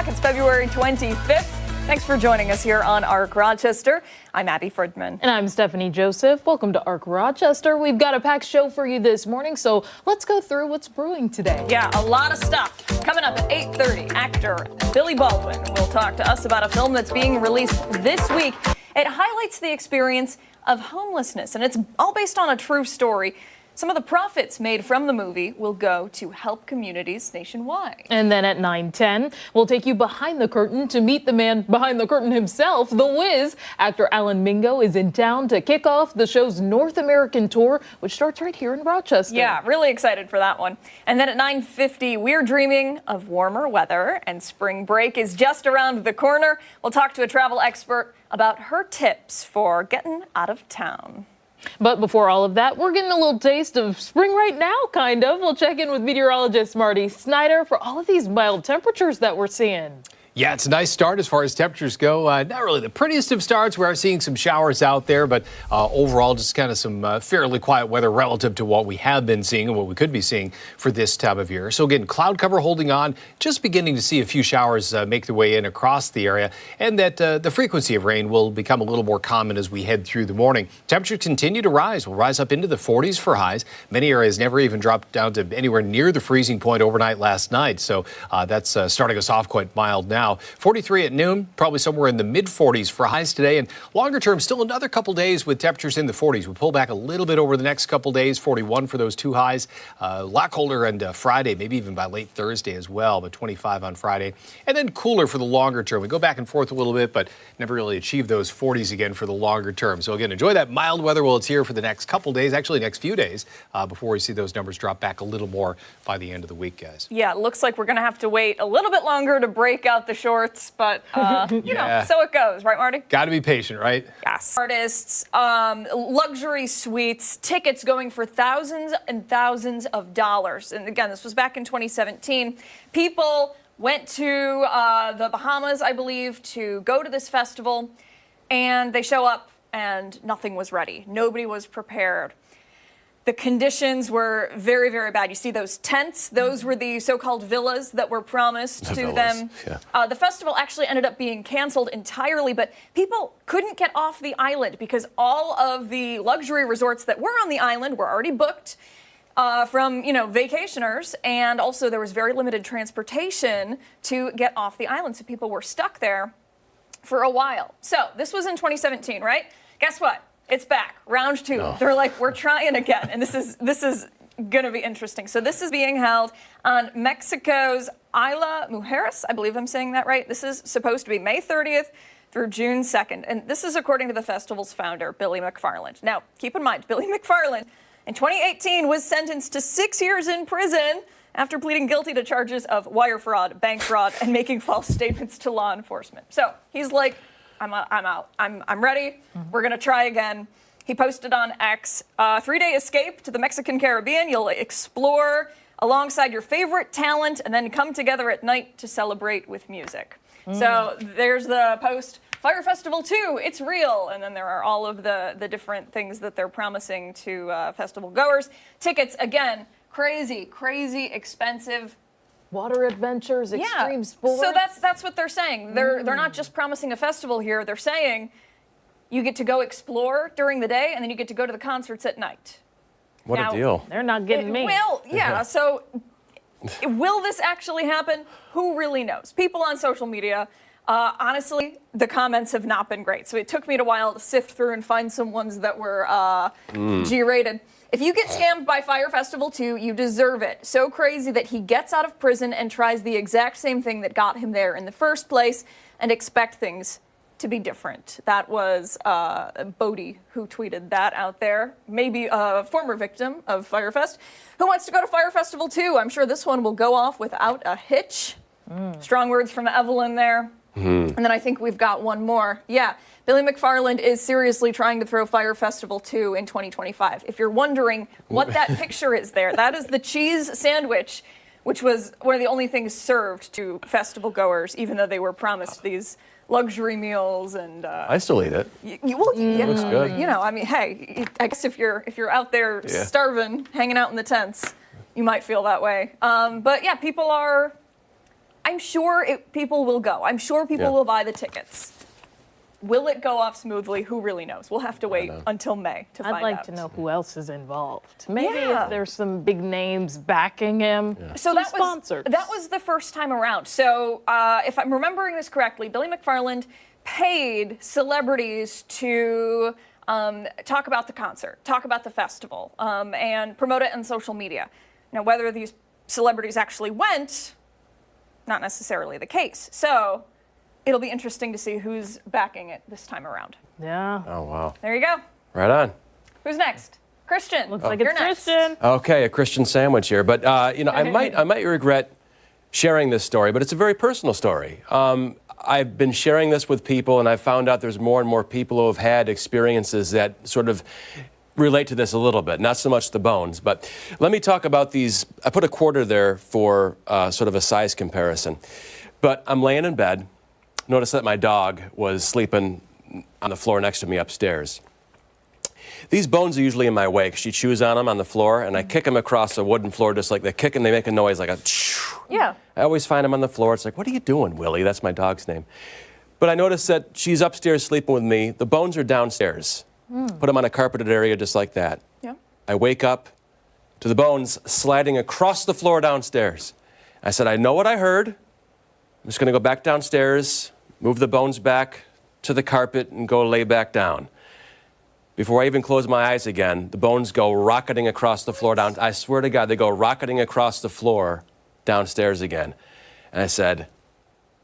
o'clock. It's February 25th. Thanks for joining us here on ARC Rochester. I'm Abby Fridman. And I'm Stephanie Joseph. Welcome to ARC Rochester. We've got a packed show for you this morning, so let's go through what's brewing today. Yeah, a lot of stuff. Coming up at 8:30, actor Billy Baldwin will talk to us about a film that's being released this week. It highlights the experience of homelessness, and it's all based on a true story. Some of the profits made from the movie will go to help communities nationwide. And then at 9:10, we'll take you behind the curtain to meet the man behind the curtain himself, The Wiz. Actor Alan Mingo is in town to kick off the show's North American tour, which starts right here in Rochester. Yeah, really excited for that one. And then at 9:50, we're dreaming of warmer weather, and spring break is just around the corner. We'll talk to a travel expert about her tips for getting out of town. But before all of that, we're getting a little taste of spring right now, kind of. We'll check in with meteorologist Marty Snyder for all of these mild temperatures that we're seeing. Yeah, it's a nice start as far as temperatures go. Not really the prettiest of starts. We are seeing some showers out there, but overall just kind of some fairly quiet weather relative to what we have been seeing and what we could be seeing for this time of year. So again, cloud cover holding on, just beginning to see a few showers make their way in across the area, and that the frequency of rain will become a little more common as we head through the morning. Temperatures continue to rise. We'll rise up into the 40s for highs. Many areas never even dropped down to anywhere near the freezing point overnight last night. So that's starting us off quite mild now. 43 at noon, probably somewhere in the mid-40s for highs today. And longer term, still another couple days with temperatures in the 40s. We pull back a little bit over the next couple days, 41 for those two highs. A lot colder on Friday, maybe even by late Thursday as well, but 25 on Friday. And then cooler for the longer term. We go back and forth a little bit, but never really achieve those 40s again for the longer term. So again, enjoy that mild weather while it's here for the next couple days, actually next few days, before we see those numbers drop back a little more by the end of the week, guys. Yeah, it looks like we're going to have to wait a little bit longer to break out the shorts, but, you know, so it goes. Right, Marty? Got to be patient, right? Yes. Artists, luxury suites, tickets going for thousands and thousands of dollars. And again, this was back in 2017. People went to the Bahamas, I believe, to go to this festival, and they show up and nothing was ready. Nobody was prepared. The conditions were very, very bad. You see those tents? Those were the so-called villas that were promised to them. Yeah. The festival actually ended up being canceled entirely, but people couldn't get off the island because all of the luxury resorts that were on the island were already booked from, vacationers, and also there was very limited transportation to get off the island, so people were stuck there for a while. So this was in 2017, right? Guess what? It's back, round two. Oh. They're like, we're trying again, and this is going to be interesting. So this is being held on Mexico's Isla Mujeres. I believe I'm saying that right. This is supposed to be May 30th through June 2nd, and this is according to the festival's founder, Billy McFarland. Now, keep in mind, Billy McFarland in 2018 was sentenced to 6 years in prison after pleading guilty to charges of wire fraud, bank fraud, and making false statements to law enforcement. So he's like, I'm out. I'm ready. We're going to try again. He posted on X, 3-day escape to the Mexican Caribbean. You'll explore alongside your favorite talent and then come together at night to celebrate with music. So there's the post. Fire Festival 2, it's real. And then there are all of the different things that they're promising to festival goers. Tickets, again, crazy expensive. Water adventures, extreme sports. So that's what they're saying. They're not just promising a festival here. They're saying you get to go explore during the day, and then you get to go to the concerts at night. What a deal. They're not getting me. Well, yeah. So will this actually happen? Who really knows? People on social media, honestly, the comments have not been great. So it took me a while to sift through and find some ones that were G-rated. If you get scammed by Fire Festival 2, you deserve it. So crazy that he gets out of prison and tries the exact same thing that got him there in the first place and expect things to be different. That was Bodie who tweeted that out there. Maybe a former victim of Fire Fest. Who wants to go to Fire Festival 2? I'm sure this one will go off without a hitch. Strong words from Evelyn there. And then I think we've got one more. Yeah. Billy McFarland is seriously trying to throw Fire Festival 2 in 2025. If you're wondering what that picture is there, that is the cheese sandwich, which was one of the only things served to festival goers, even though they were promised these luxury meals. And I still eat it. It looks good. I mean, hey, I guess if you're out there starving, hanging out in the tents, you might feel that way. But yeah, people are. I'm sure people will go. I'm sure people will buy the tickets. Will it go off smoothly? Who really knows? We'll have to wait until May to find out. I'd like to know who else is involved. Maybe Yeah. if there's some big names backing him. So some that sponsors. was the first time around. So if I'm remembering this correctly, Billy McFarland paid celebrities to talk about the concert, talk about the festival, and promote it on social media. Now, whether these celebrities actually went, not necessarily the case. So it'll be interesting to see who's backing it this time around. Yeah. Oh, wow. There you go. Right on. Who's next? Christian. Looks like You're it's next. Christian. Okay, a Christian sandwich here. But, I might regret sharing this story, but it's a very personal story. I've been sharing this with people, and I've found out there's more and more people who have had experiences that sort of relate to this a little bit, not so much the bones. But let me talk about these. I put a quarter there for sort of a size comparison. But I'm laying in bed. Noticed that my dog was sleeping on the floor next to me upstairs. These bones are usually in my way. She chews on them on the floor, and I kick them across the wooden floor just like they kick, and they make a noise like a. Yeah. I always find them on the floor. It's like, what are you doing, Willie? That's my dog's name. But I noticed that she's upstairs sleeping with me. The bones are downstairs. Put them on a carpeted area just like that. Yeah. I wake up to the bones sliding across the floor downstairs. I said, I know what I heard. I'm just going to go back downstairs, move the bones back to the carpet, and go lay back down. Before I even close my eyes again, the bones go rocketing across the floor down. I swear to God, they go rocketing across the floor downstairs again. And I said,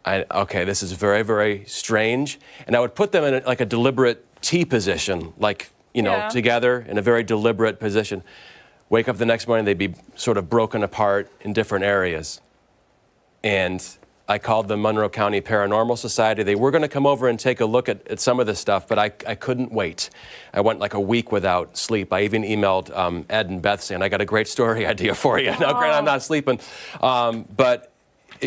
okay, this is very, very strange. And I would put them in like a deliberate T position, like, together in a very deliberate position. Wake up the next morning, they'd be sort of broken apart in different areas. And I called the Monroe County Paranormal Society. They were going to come over and take a look at some of this stuff, but I couldn't wait. I went like a week without sleep. I even emailed Ed and Beth saying, I got a great story idea for you. Now, granted, I'm not sleeping. But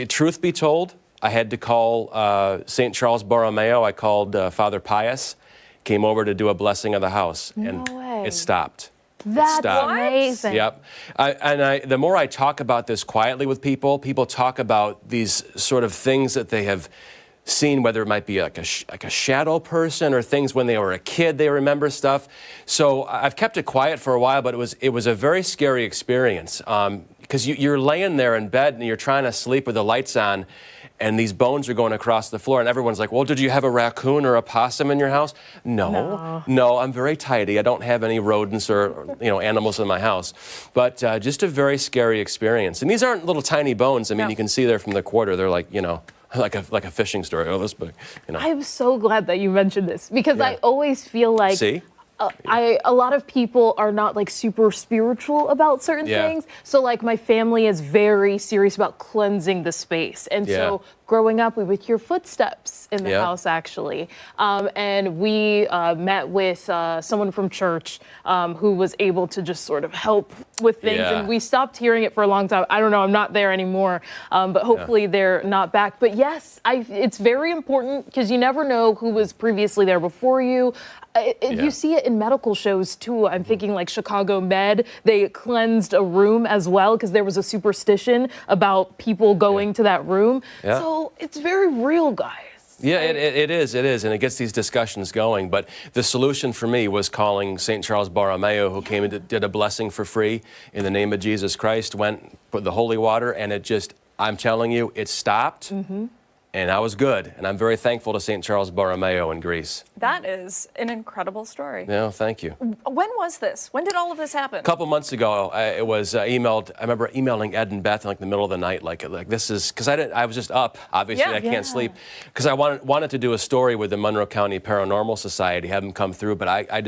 truth be told, I had to call St. Charles Borromeo. I called Father Pius, came over to do a blessing of the house, and it stopped. That's stopped. amazing. Yep. The more I talk about this quietly with people, people talk about these sort of things that they have seen, whether it might be like a shadow person or things when they were a kid, they remember stuff. So I've kept it quiet for a while, but it was a very scary experience because you're laying there in bed and you're trying to sleep with the lights on, and these bones are going across the floor, and everyone's like, well, did you have a raccoon or a possum in your house? No, I'm very tidy. I don't have any rodents or animals in my house. But just a very scary experience. And these aren't little tiny bones. I mean, you can see there from the quarter, they're like, like a fishing story. Oh, this big. I'm so glad that you mentioned this because I always feel like See? A lot of people are not like super spiritual about certain things. So like my family is very serious about cleansing the space. And so growing up, we would hear footsteps in the house actually. And we met with someone from church who was able to just sort of help with things. And we stopped hearing it for a long time. I don't know, I'm not there anymore, but hopefully they're not back. But yes, it's very important because you never know who was previously there before you. You see it in medical shows too. I'm thinking like Chicago Med, they cleansed a room as well because there was a superstition about people going to that room. So it's very real, guys. Yeah, it is, and it gets these discussions going. But the solution for me was calling St. Charles Borromeo, who came and did a blessing for free in the name of Jesus Christ, went, put the holy water, and it just, I'm telling you, it stopped. And I was good, and I'm very thankful to St. Charles Borromeo in Greece. That is an incredible story. No, thank you. When was this? When did all of this happen? A couple months ago, it was emailed. I remember emailing Ed and Beth in like the middle of the night, like this is because I was just up. Obviously, I can't sleep because I wanted to do a story with the Monroe County Paranormal Society, have them come through, but I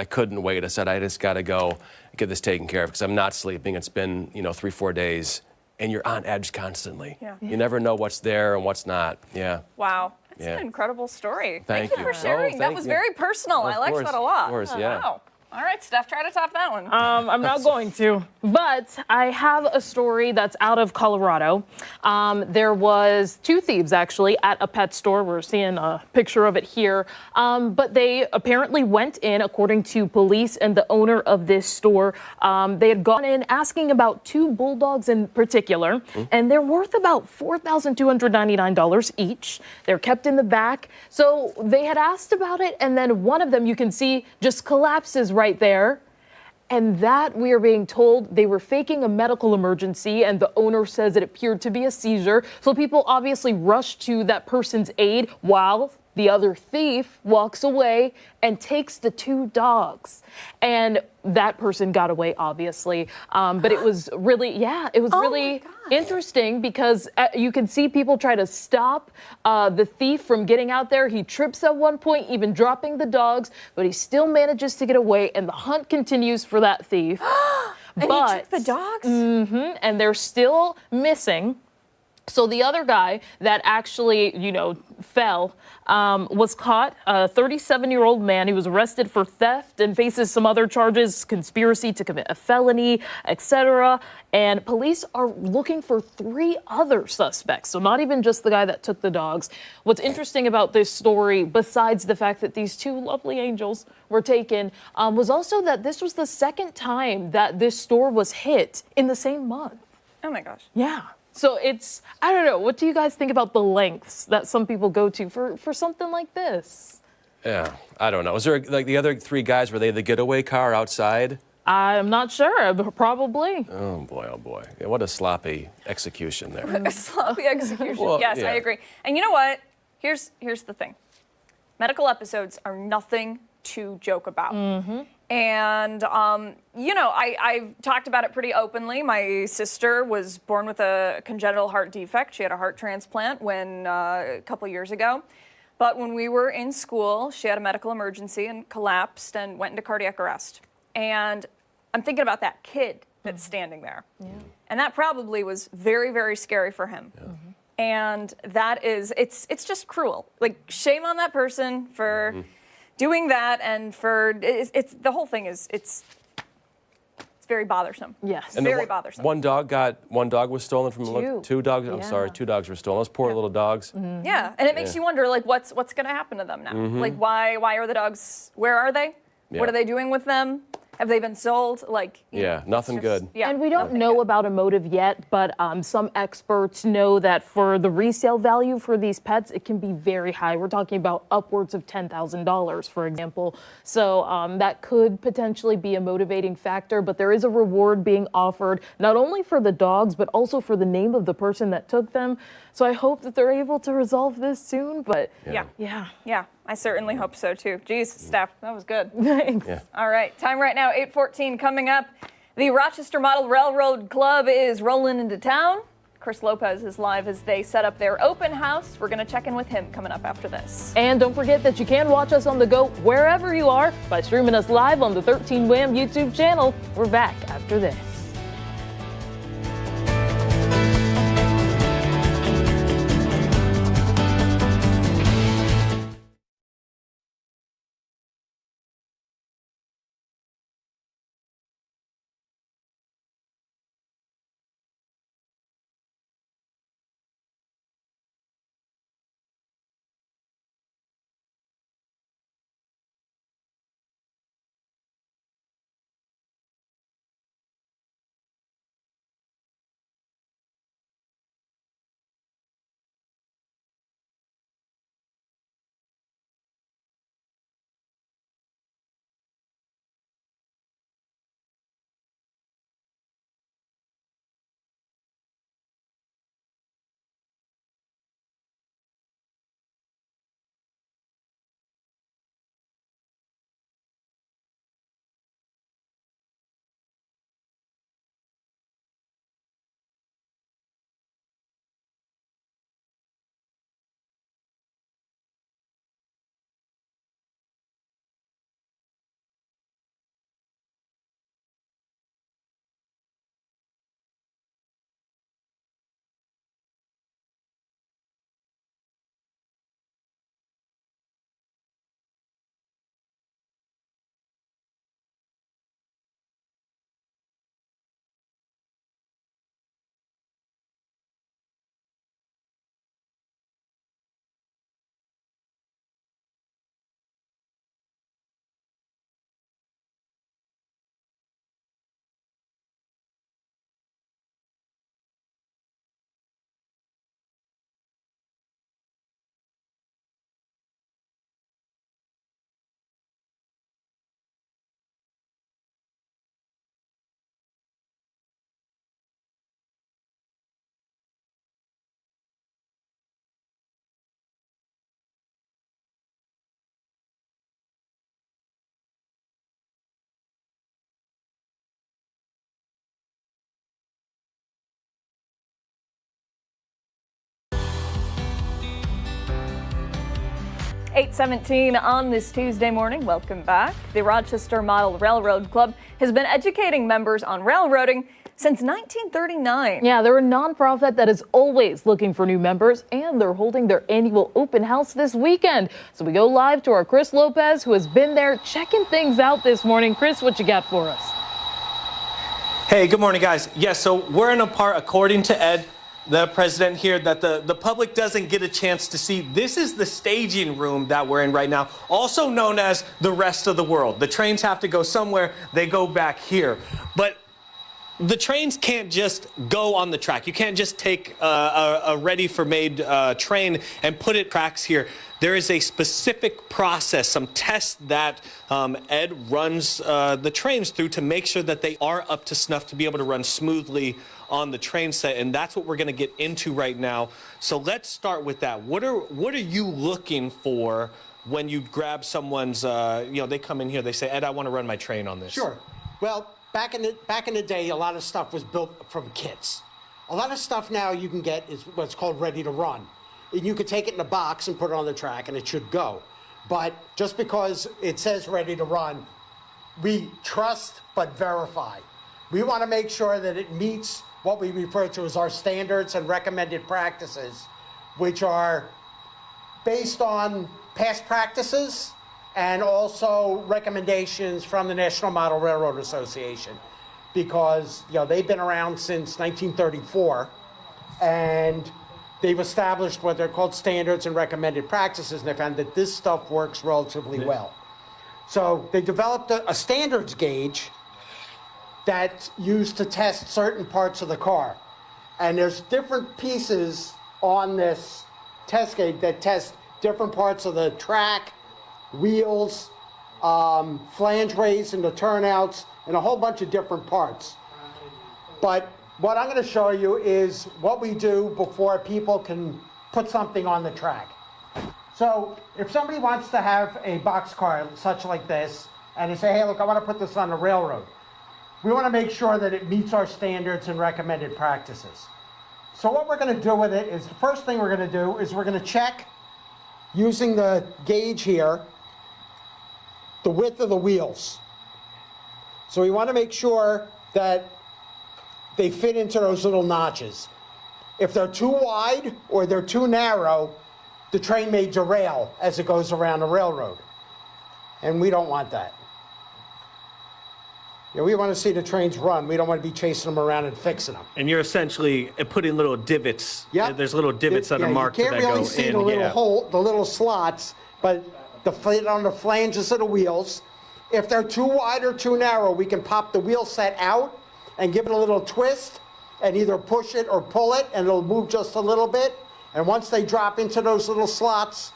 couldn't wait. I said I just got to go get this taken care of because I'm not sleeping. It's been 3-4 days. And you're on edge constantly. You never know what's there and what's not. Wow. That's an incredible story. Thank you for sharing. That was very personal. I liked that a lot. Of course, yeah. Wow. All right, Steph, try to top that one. I'm not going to, but I have a story that's out of Colorado. There was two thieves actually at a pet store. We're seeing a picture of it here. But they apparently went in, according to police and the owner of this store. They had gone in asking about two bulldogs in particular, and they're worth about $4,299 each. They're kept in the back. So they had asked about it, and then one of them, you can see, just collapses right there. And that, we are being told, they were faking a medical emergency, and the owner says it appeared to be a seizure. So people obviously rushed to that person's aid while the other thief walks away and takes the two dogs. And that person got away, obviously. But it was really, it was really interesting because you can see people try to stop the thief from getting out there. He trips at one point, even dropping the dogs, but he still manages to get away, and the hunt continues for that thief. And but he took the dogs? And they're still missing. So the other guy that actually, fell was caught, a 37-year-old man. He was arrested for theft and faces some other charges, conspiracy to commit a felony, etc. And police are looking for 3 other suspects. So not even just the guy that took the dogs. What's interesting about this story, besides the fact that these 2 lovely angels were taken, was also that this was the second time that this store was hit in the same month. Oh my gosh. Yeah. So it's, I don't know, what do you guys think about the lengths that some people go to for something like this? Yeah, I don't know. Was there, like, the other 3 guys, were they the getaway car outside? I'm not sure, probably. Oh boy. Yeah, what a sloppy execution there. A sloppy execution. Well, yes, yeah. I agree. And you know what? Here's the thing. Medical episodes are nothing to joke about. And, I've talked about it pretty openly. My sister was born with a congenital heart defect. She had a heart transplant a couple years ago. But when we were in school, she had a medical emergency and collapsed and went into cardiac arrest. And I'm thinking about that kid that's standing there. Yeah. And that probably was very, very scary for him. Yeah. And that is, it's just cruel. Like, shame on that person for doing that, and for it's the whole thing is it's very bothersome. Yes. And very bothersome. One dog was stolen from 2 dogs. I'm Yeah. sorry, 2 dogs were stolen. Those poor little dogs. Yeah, and it makes you wonder, like, what's going to happen to them now? Like, why are the dogs? Where are they? Yeah. What are they doing with them? Have they been sold? Like, Yeah, nothing good. Yeah, And we don't know about a motive yet, but some experts know that for the resale value for these pets, it can be very high. We're talking about upwards of $10,000, for example. So that could potentially be a motivating factor, but there is a reward being offered, not only for the dogs, but also for the name of the person that took them. So I hope that they're able to resolve this soon, but Yeah, I certainly hope so too. Geez, Steph, that was good. Thanks. Yeah. All right, time right now, 8:14 coming up. The Rochester Model Railroad Club is rolling into town. Chris Lopez is live as they set up their open house. We're going to check in with him coming up after this. And don't forget that you can watch us on the go wherever you are by streaming us live on the 13 Wham YouTube channel. We're back after this. 8:17 on this Tuesday morning. Welcome back. The Rochester Model Railroad Club has been educating members on railroading since 1939. Yeah, they're a nonprofit that is always looking for new members, and they're holding their annual open house this weekend. So we go live to our Chris Lopez, who has been there checking things out this morning. Chris, what you got for us? Hey, good morning, guys. Yes, so we're in a part, according to Ed, the president here, that the public doesn't get a chance to see. This is the staging room that we're in right now, also known as the rest of the world. The trains have to go somewhere, they go back here. But the trains can't just go on the track. You can't just take a ready-for-made train and put it tracks here. There is a specific process, some tests that Ed runs the trains through to make sure that they are up to snuff to be able to run smoothly on the train set, and that's what we're going to get into right now. So let's start with that. What are you looking for when you grab someone's? They come in here, they say, Ed, I want to run my train on this. Sure. Well, back in the day, a lot of stuff was built from kits. A lot of stuff now you can get is what's called ready to run. And you could take it in a box and put it on the track, and it should go. But just because it says ready to run, we trust but verify. We want to make sure that it meets what we refer to as our standards and recommended practices, which are based on past practices and also recommendations from the National Model Railroad Association, because they've been around since 1934, and they've established what they're called standards and recommended practices, and they found that this stuff works relatively well. So they developed a standards gauge that's used to test certain parts of the car. And there's different pieces on this test gauge that test different parts of the track, wheels, flange rays and the turnouts, and a whole bunch of different parts. But what I'm going to show you is what we do before people can put something on the track. So if somebody wants to have a box car such like this, and they say, hey, look, I want to put this on the railroad, we want to make sure that it meets our standards and recommended practices. So what we're going to do with it is, the first thing we're going to do is we're going to check, using the gauge here, the width of the wheels. So we want to make sure that they fit into those little notches. If they're too wide or they're too narrow, the train may derail as it goes around the railroad. And we don't want that. We want to see the trains run. We don't want to be chasing them around and fixing them. And you're essentially putting little divots. Yeah. There's little divots that are marked that go in. You can't really see the little hole, the little slots, but the fit on the flanges of the wheels. If they're too wide or too narrow, we can pop the wheel set out and give it a little twist and either push it or pull it, and it'll move just a little bit. And once they drop into those little slots,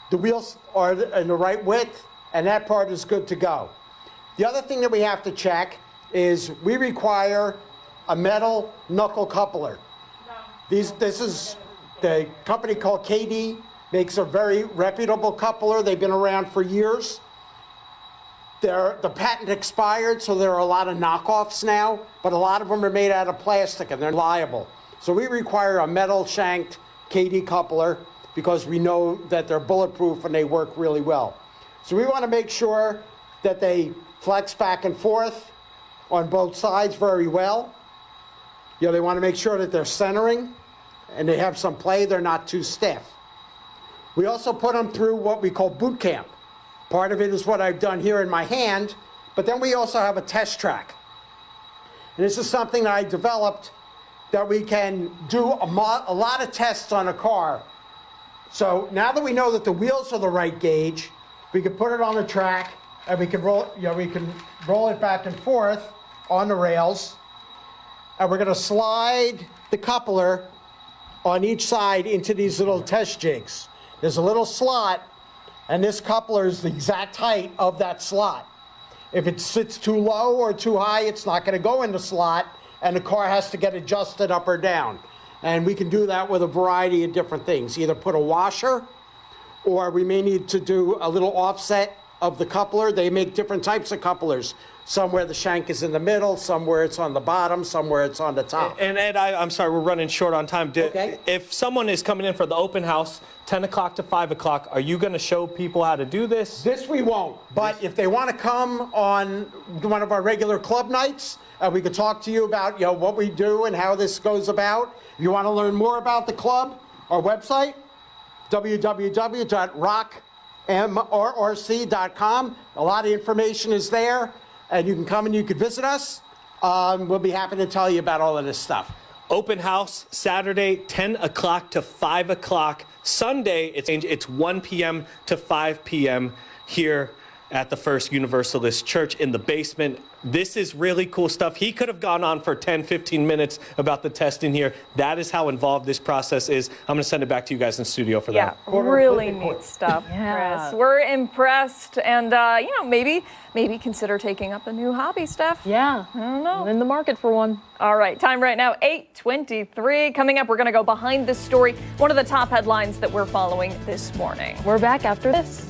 the wheels are in the right width, and that part is good to go. The other thing that we have to check is we require a metal knuckle coupler. This is the company called KD, makes a very reputable coupler. They've been around for years. The patent expired, so there are a lot of knockoffs now, but a lot of them are made out of plastic and they're liable. So we require a metal shanked KD coupler because we know that they're bulletproof and they work really well. So we want to make sure that they flex back and forth on both sides very well. They want to make sure that they're centering and they have some play, they're not too stiff. We also put them through what we call boot camp. Part of it is what I've done here in my hand, but then we also have a test track. And this is something that I developed that we can do a lot of tests on a car. So now that we know that the wheels are the right gauge, we can put it on the track and we can roll it back and forth on the rails. And we're going to slide the coupler on each side into these little test jigs. There's a little slot, and this coupler is the exact height of that slot. If it sits too low or too high, it's not going to go in the slot, and the car has to get adjusted up or down. And we can do that with a variety of different things. Either put a washer, or we may need to do a little offset of the coupler. They make different types of couplers. Some where the shank is in the middle, some where it's on the bottom, some where it's on the top. And Ed, I'm sorry, we're running short on time. Okay. If someone is coming in for the open house, 10 o'clock to 5 o'clock, are you going to show people how to do this? This we won't, but if they want to come on one of our regular club nights, we could talk to you about what we do and how this goes about. If you want to learn more about the club, our website, www.rockmrc.com. A lot of information is there, and you can come and you can visit us. We'll be happy to tell you about all of this stuff. Open house Saturday, 10 o'clock to 5 o'clock. Sunday, it's 1 p.m. to 5 p.m. here at the First Universalist Church in the basement. This is really cool stuff. He could have gone on for 10, 15 minutes about the testing here. That is how involved this process is. I'm going to send it back to you guys in studio for that. Yeah, really neat stuff, Chris. We're impressed, and maybe consider taking up a new hobby, Steph. Yeah, I don't know. I'm in the market for one. All right, time right now, 8:23. Coming up, we're going to go behind this story, one of the top headlines that we're following this morning. We're back after this.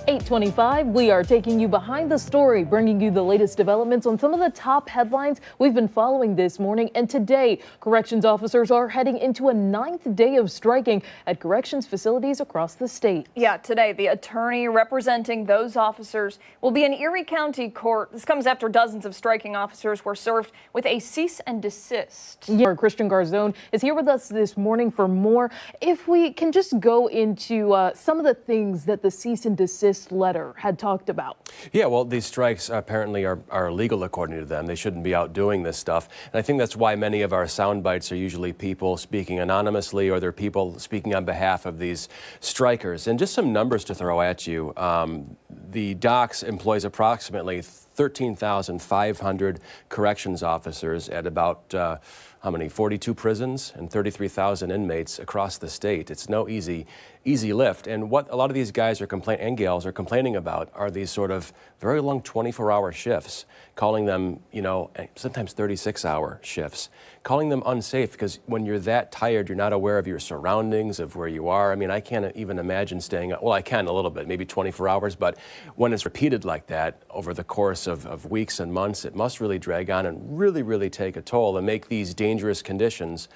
.25, we are taking you behind the story, bringing you the latest developments on some of the top headlines we've been following this morning. And today, corrections officers are heading into a 9th day of striking at corrections facilities across the state. Yeah, today, the attorney representing those officers will be in Erie County Court. This comes after dozens of striking officers were served with a cease and desist. Yeah, Christian Garzone is here with us this morning for more. If we can just go into some of the things that the cease and desist letter had talked about. Yeah, well, these strikes apparently are illegal according to them. They shouldn't be out doing this stuff. And I think that's why many of our sound bites are usually people speaking anonymously, or they're people speaking on behalf of these strikers. And just some numbers to throw at you. The docks employs approximately 13,500 corrections officers at about 42 prisons and 33,000 inmates across the state. It's no easy lift. And what a lot of these guys and gals are complaining about are these sort of very long 24-hour shifts, calling them, sometimes 36-hour shifts, calling them unsafe, because when you're that tired, you're not aware of your surroundings, of where you are. I mean, I can't even imagine staying up. Well, I can a little bit, maybe 24 hours, but when it's repeated like that over the course of weeks and months, it must really drag on and really, really take a toll and make these dangerous conditions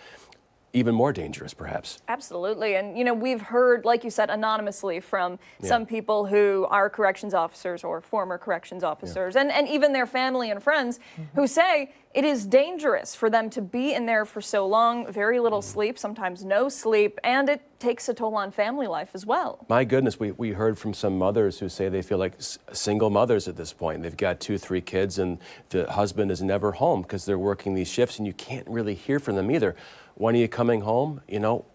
even more dangerous, perhaps. Absolutely. And, you know, we've heard, like you said, anonymously from some people who are corrections officers or former corrections officers, and even their family and friends who say it is dangerous for them to be in there for so long, very little sleep, sometimes no sleep, and it takes a toll on family life as well. My goodness, we heard from some mothers who say they feel like single mothers at this point. They've got 2, 3 kids, and the husband is never home because they're working these shifts, and you can't really hear from them either. When are you coming home? You know,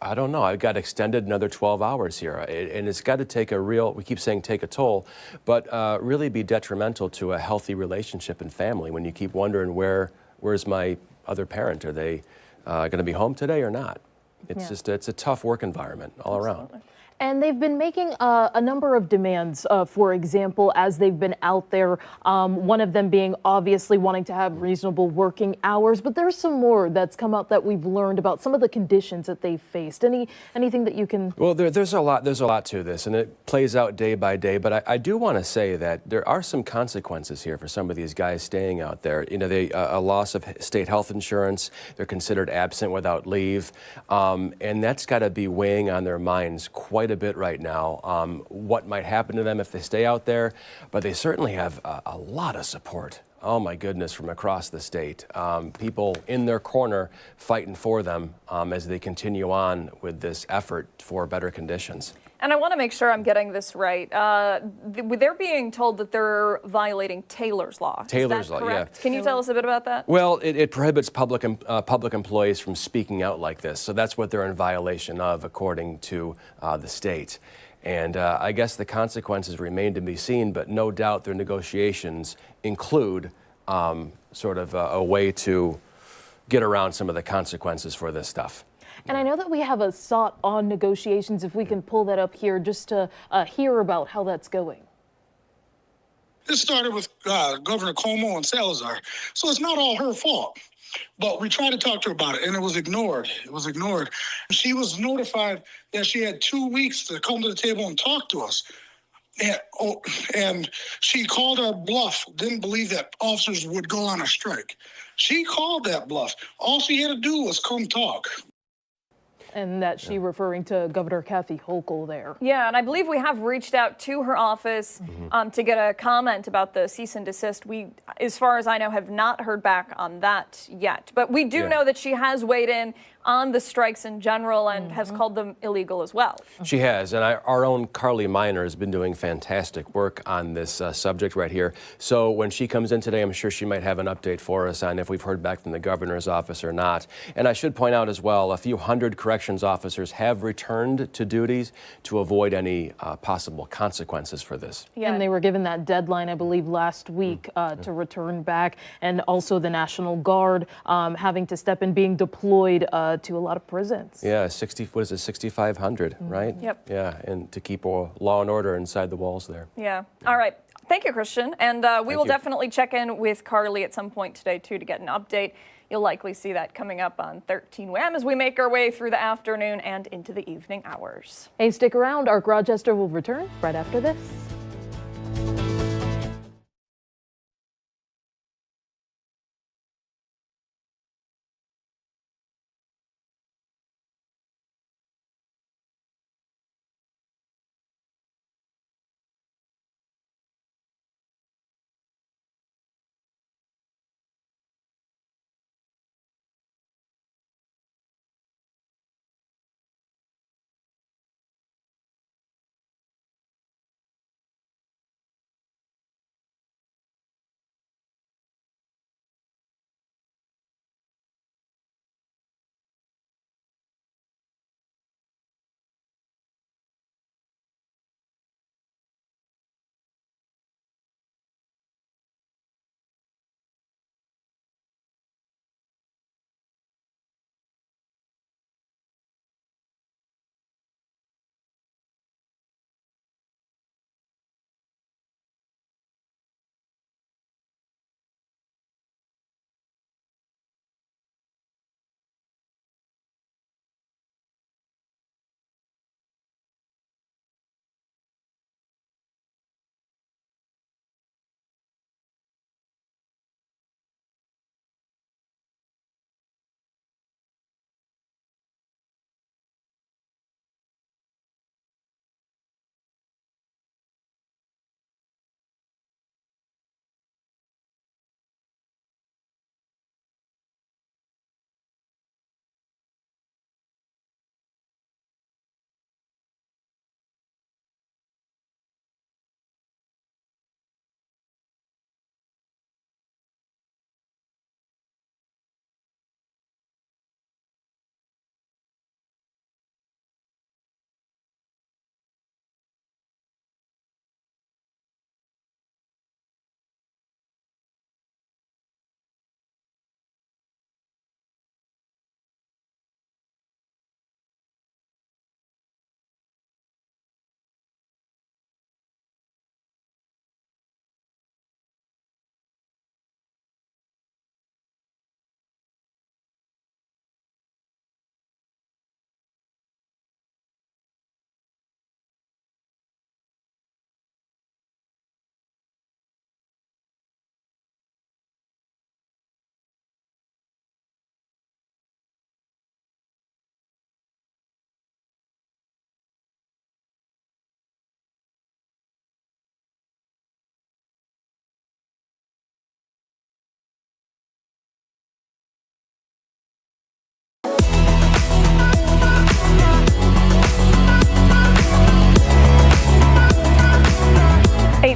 I don't know. I've got extended another 12 hours here. And it's got to take a real, we keep saying take a toll, but really be detrimental to a healthy relationship and family when you keep wondering where's my other parent? Are they going to be home today or not? It's just, it's a tough work environment all around. And they've been making a number of demands, for example, as they've been out there, one of them being obviously wanting to have reasonable working hours. But there's some more that's come out that we've learned about some of the conditions that they've faced. Anything that you can... Well, there's a lot to this, and it plays out day by day. But I do want to say that there are some consequences here for some of these guys staying out there. You know, a loss of state health insurance, they're considered absent without leave, and that's got to be weighing on their minds quite a bit right now, what might happen to them if they stay out there, but they certainly have a lot of support. Oh my goodness, from across the state. People in their corner fighting for them as they continue on with this effort for better conditions. And I want to make sure I'm getting this right. They're being told that they're violating Taylor's Law. Taylor's Law, correct? yeah. Can you tell us a bit about that? Well, it prohibits public employees from speaking out like this. So that's what they're in violation of, according to the state. And I guess the consequences remain to be seen, but no doubt their negotiations include sort of a way to get around some of the consequences for this stuff. And I know that we have a SOT on negotiations, if we can pull that up here just to hear about how that's going. This started with Governor Cuomo and Salazar, so it's not all her fault. But we tried to talk to her about it, and it was ignored. It was ignored. She was notified that she had 2 weeks to come to the table and talk to us. And she called our bluff, didn't believe that officers would go on a strike. She called that bluff. All she had to do was come talk. And that she referring to Governor Kathy Hochul there. Yeah, and I believe we have reached out to her office to get a comment about the cease and desist. We, as far as I know, have not heard back on that yet. But we do know that she has weighed in on the strikes in general and has called them illegal as well. She has, and our own Carly Miner has been doing fantastic work on this subject right here. So when she comes in today, I'm sure she might have an update for us on if we've heard back from the governor's office or not. And I should point out as well, a few hundred corrections officers have returned to duties to avoid any possible consequences for this. Yeah. And they were given that deadline, I believe, last week to return back. And also the National Guard having to step in, being deployed to a lot of prisons. Yeah, 6,500, right? Yep. Yeah, and to keep law and order inside the walls there. Yeah. All right. Thank you, Christian. And we will you. definitely check in with Carly at some point today, too, to get an update. You'll likely see that coming up on 13 WHAM as we make our way through the afternoon and into the evening hours. Hey, stick around. Ark Rochester will return right after this.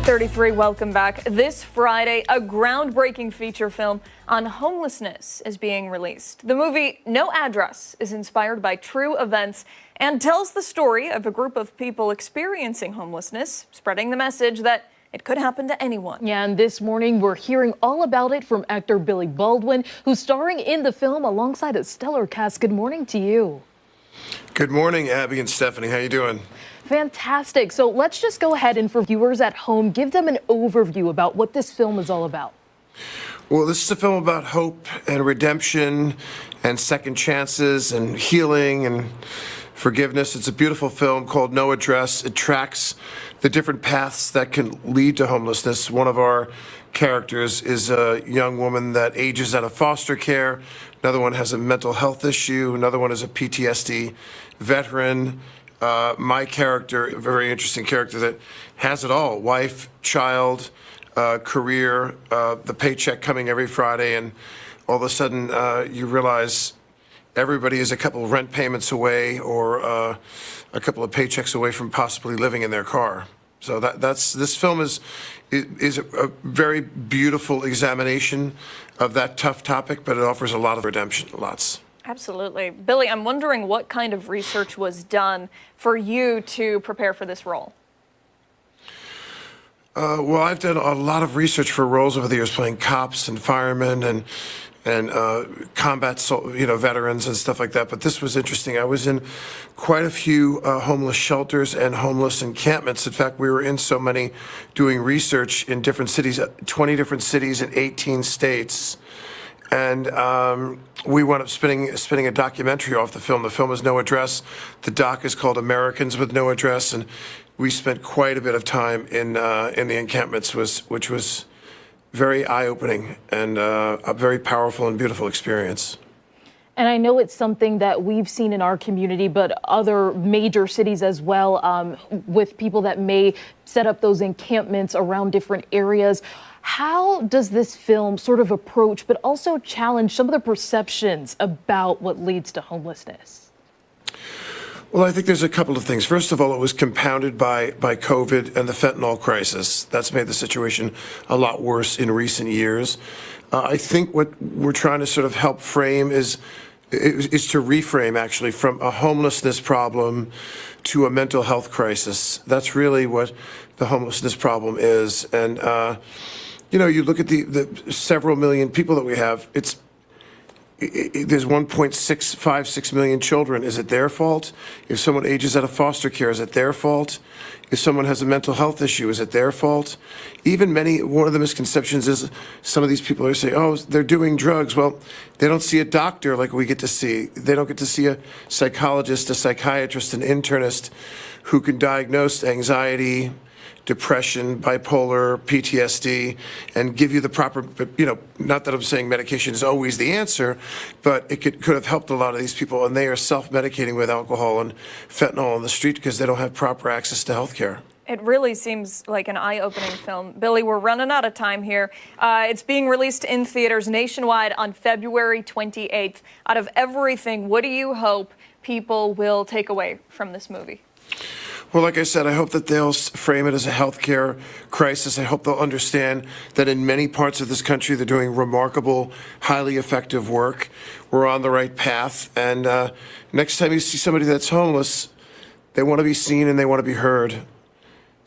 8:33, welcome back. This Friday, a groundbreaking feature film on homelessness is being released. The movie No Address is inspired by true events and tells the story of a group of people experiencing homelessness, spreading the message that it could happen to anyone. Yeah, and this morning we're hearing all about it from actor Billy Baldwin, who's starring in the film alongside a stellar cast. Good morning to you. Good morning, Abby and Stephanie. How you doing? Fantastic. So let's just go ahead and for viewers at home, give them an overview about what this film is all about. Well, this is a film about hope and redemption and second chances and healing and forgiveness. It's a beautiful film called No Address. It tracks the different paths that can lead to homelessness. One of our characters is a young woman that ages out of foster care. Another one has a mental health issue. Another one is a PTSD veteran. My character, a very interesting character that has it all: wife, child, career, the paycheck coming every Friday, and all of a sudden you realize everybody is a couple of rent payments away or a couple of paychecks away from possibly living in their car. So this film is a very beautiful examination of that tough topic, but it offers a lot of redemption, lots. Absolutely. Billy, I'm wondering what kind of research was done for you to prepare for this role? Well, I've done a lot of research for roles over the years, playing cops and firemen and combat veterans and stuff like that. But this was interesting. I was in quite a few homeless shelters and homeless encampments. In fact, we were in so many doing research in different cities, 20 different cities in 18 states. And we wound up spinning a documentary off the film. The film is No Address. The doc is called Americans with No Address. And we spent quite a bit of time in the encampments, which was very eye-opening and a very powerful and beautiful experience. And I know it's something that we've seen in our community, but other major cities as well, with people that may set up those encampments around different areas. How does this film sort of approach, but also challenge some of the perceptions about what leads to homelessness? Well, I think there's a couple of things. First of all, it was compounded by COVID and the fentanyl crisis. That's made the situation a lot worse in recent years. I think what we're trying to sort of help frame is to reframe, actually, from a homelessness problem to a mental health crisis. That's really what the homelessness problem is. And, you look at the several million people that we have, there's 1.656 million children. Is it their fault? If someone ages out of foster care, is it their fault? If someone has a mental health issue, is it their fault? One of the misconceptions is some of these people are saying, oh, they're doing drugs. Well, they don't see a doctor like we get to see. They don't get to see a psychologist, a psychiatrist, an internist who can diagnose anxiety, depression, bipolar, PTSD, and give you the proper, not that I'm saying medication is always the answer, but it could have helped a lot of these people, and they are self-medicating with alcohol and fentanyl on the street because they don't have proper access to health care. It really seems like an eye-opening film. Billy, we're running out of time here. It's being released in theaters nationwide on February 28th. Out of everything, what do you hope people will take away from this movie? Well, like I said, I hope that they'll frame it as a healthcare crisis. I hope they'll understand that in many parts of this country, they're doing remarkable, highly effective work. We're on the right path. And next time you see somebody that's homeless, they want to be seen and they want to be heard.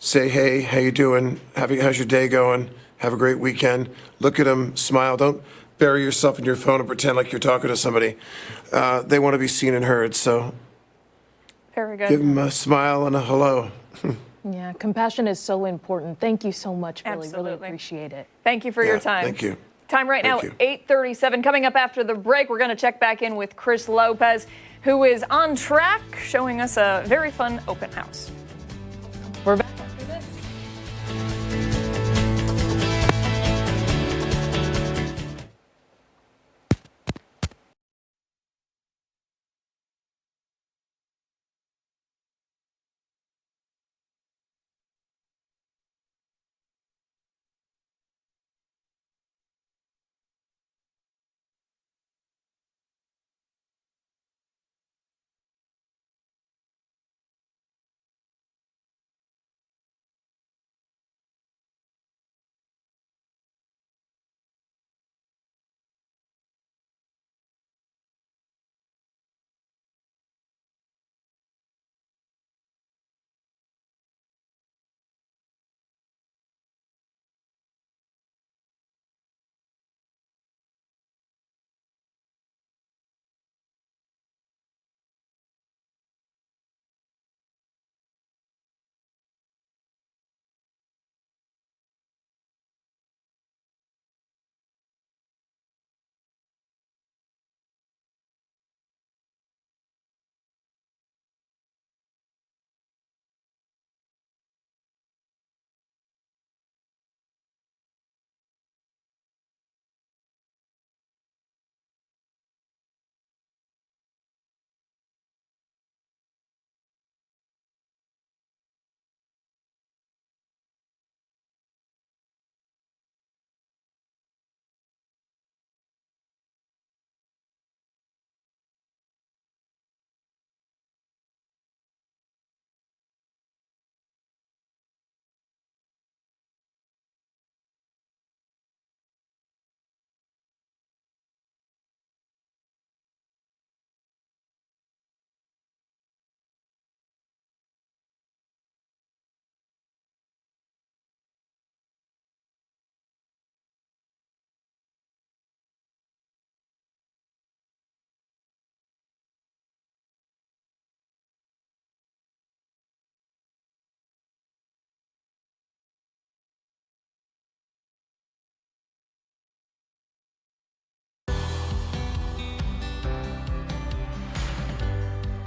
Say, hey, how you doing? How's your day going? Have a great weekend. Look at them, smile. Don't bury yourself in your phone and pretend like you're talking to somebody. They want to be seen and heard. So very good. Give them a smile and a hello. Yeah, compassion is so important. Thank you so much, Billy. Absolutely. Really appreciate it. Thank you for your time. Thank you. Time right now, Thank you. 8:37. Coming up after the break, we're going to check back in with Chris Lopez, who is on track, showing us a very fun open house. We're back.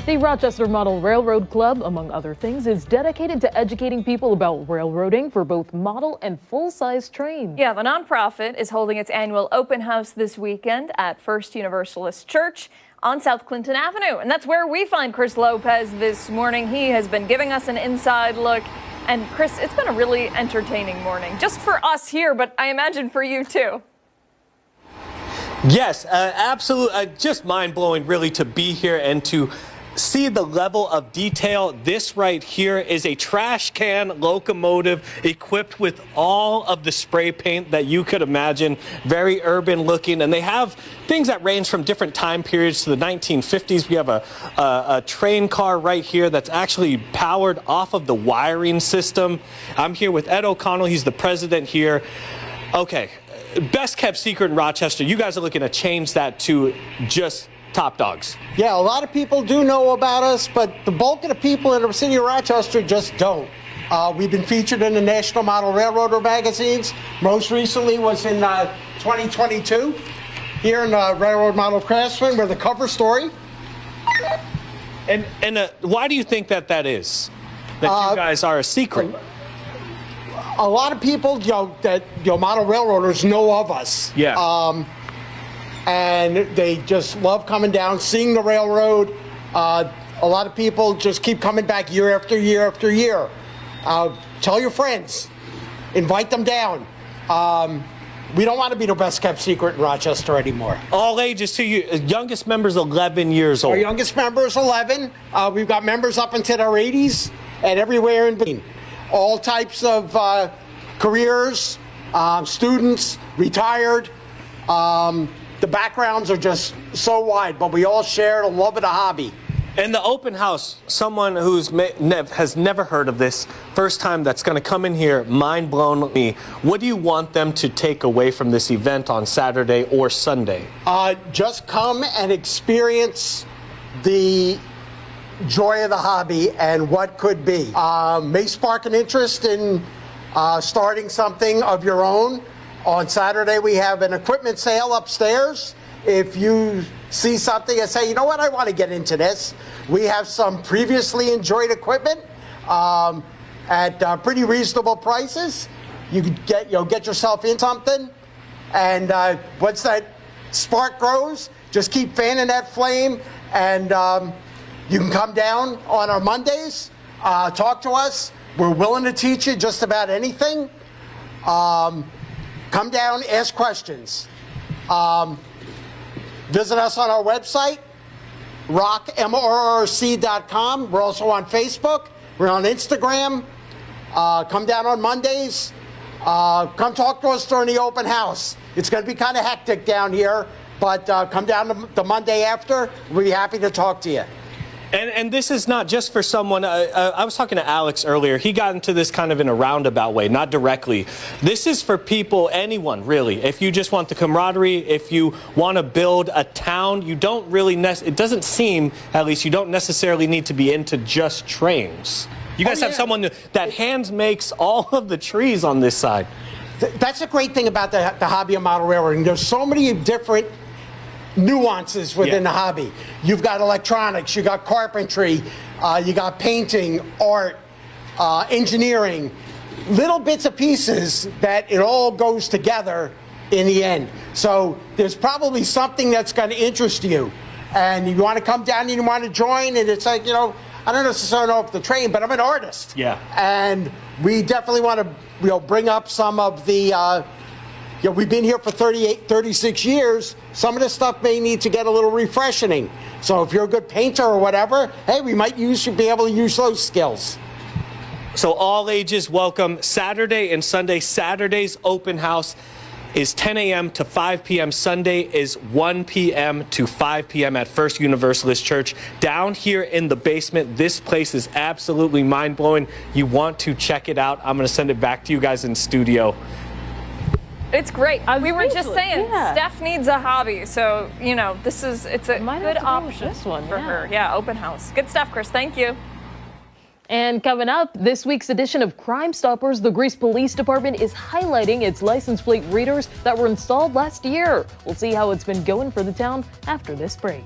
The Rochester Model Railroad Club, among other things, is dedicated to educating people about railroading for both model and full-size trains. Yeah, the nonprofit is holding its annual open house this weekend at First Universalist Church on South Clinton Avenue. And that's where we find Chris Lopez this morning. He has been giving us an inside look. And Chris, it's been a really entertaining morning, just for us here, but I imagine for you too. Yes, absolutely. Just mind-blowing, really, to be here and to see the level of detail. This right here is a trash can locomotive equipped with all of the spray paint that you could imagine. Very urban looking, and they have things that range from different time periods to the 1950s. We have a train car right here that's actually powered off of the wiring system. I'm here with Ed O'Connell. He's the president here. Okay, best kept secret in Rochester. You guys are looking to change that to just top dogs. Yeah, a lot of people do know about us, but the bulk of the people in the city of Rochester just don't. We've been featured in the National Model Railroader magazines. Most recently was in 2022 here in Railroad Model Craftsman. We're the cover story. And why do you think that is? That you guys are a secret? A lot of people, that model railroaders know of us. Yeah. And they just love coming down, seeing the railroad. A lot of people just keep coming back year after year after year. Tell your friends, invite them down. We don't want to be the best kept secret in Rochester anymore. All ages to you. Youngest member's 11 years old. Our youngest member is 11. We've got members up into their 80s and everywhere in between. All types of careers, students, retired. The backgrounds are just so wide, but we all share the love of the hobby. And the open house, someone who's has never heard of this, first time that's going to come in here, mind blown me. What do you want them to take away from this event on Saturday or Sunday? Just come and experience the joy of the hobby and what could be. May spark an interest in starting something of your own. On Saturday, we have an equipment sale upstairs. If you see something and say, you know what, I want to get into this, we have some previously enjoyed equipment at pretty reasonable prices. You could get yourself in something, and once that spark grows, just keep fanning that flame, and you can come down on our Mondays, talk to us. We're willing to teach you just about anything. Come down, ask questions. Visit us on our website, rockmrrc.com. We're also on Facebook. We're on Instagram. Come down on Mondays. Come talk to us during the open house. It's going to be kind of hectic down here, but come down the Monday after. We'll be happy to talk to you. And this is not just for someone, I was talking to Alex earlier, he got into this kind of in a roundabout way, not directly. This is for people, anyone really. If you just want the camaraderie, if you want to build a town, you don't really, it doesn't seem, at least you don't necessarily need to be into just trains. You guys have someone that hand makes all of the trees on this side. That's a great thing about the hobby of model railroading. There's so many different nuances within the hobby. You've got electronics, you got carpentry, you got painting, art, engineering, little bits of pieces that it all goes together in the end. So there's probably something that's going to interest you, and you want to come down and you want to join, and it's like, I don't necessarily know if the train, but I'm an artist. Yeah. And we definitely want to bring up some of the we've been here for 36 years. Some of this stuff may need to get a little refreshing. So if you're a good painter or whatever, hey, we might be able to use those skills. So all ages welcome. Saturday and Sunday. Saturday's open house is 10 a.m. to 5 p.m. Sunday is 1 p.m. to 5 p.m. at First Universalist Church. Down here in the basement, this place is absolutely mind-blowing. You want to check it out. I'm going to send it back to you guys in studio. It's great. We were just saying, Steph needs a hobby, so it's a good option for her. Yeah, open house. Good stuff, Chris. Thank you. And coming up, this week's edition of Crime Stoppers, the Greece Police Department is highlighting its license plate readers that were installed last year. We'll see how it's been going for the town after this break.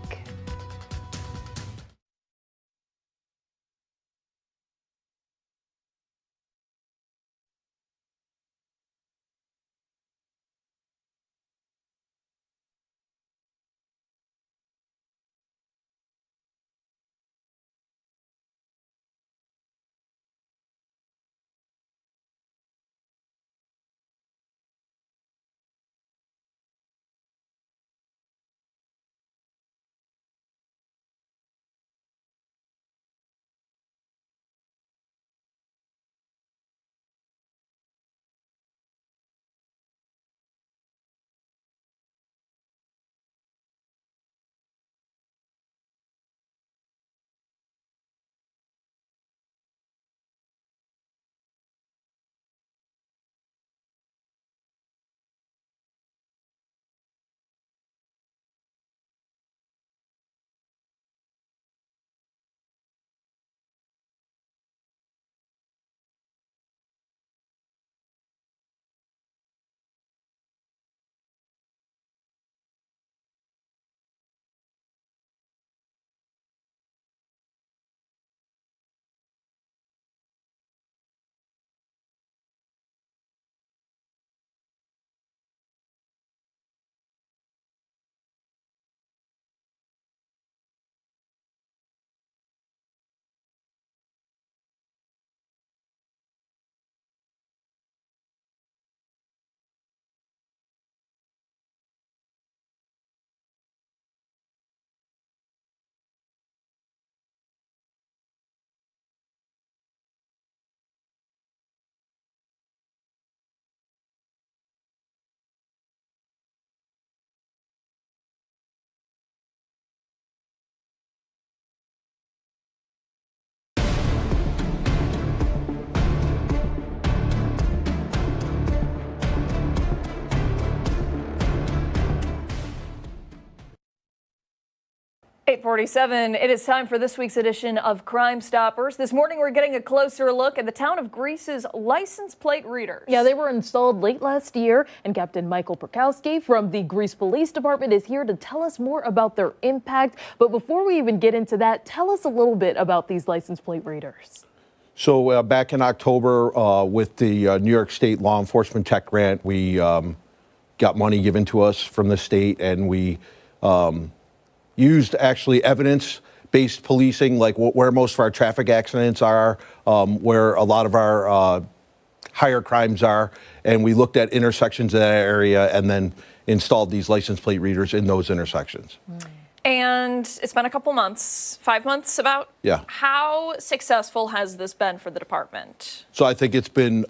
8:47. It is time for this week's edition of Crime Stoppers. This morning, we're getting a closer look at the town of Greece's license plate readers. Yeah, they were installed late last year, and Captain Michael Prokowski from the Greece Police Department is here to tell us more about their impact. But before we even get into that, tell us a little bit about these license plate readers. So back in October, with the New York State Law Enforcement Tech Grant, we got money given to us from the state, and we used actually evidence-based policing, like where most of our traffic accidents are, where a lot of our higher crimes are, and we looked at intersections in that area and then installed these license plate readers in those intersections. And it's been a couple months, 5 months about? Yeah. How successful has this been for the department? So I think it's been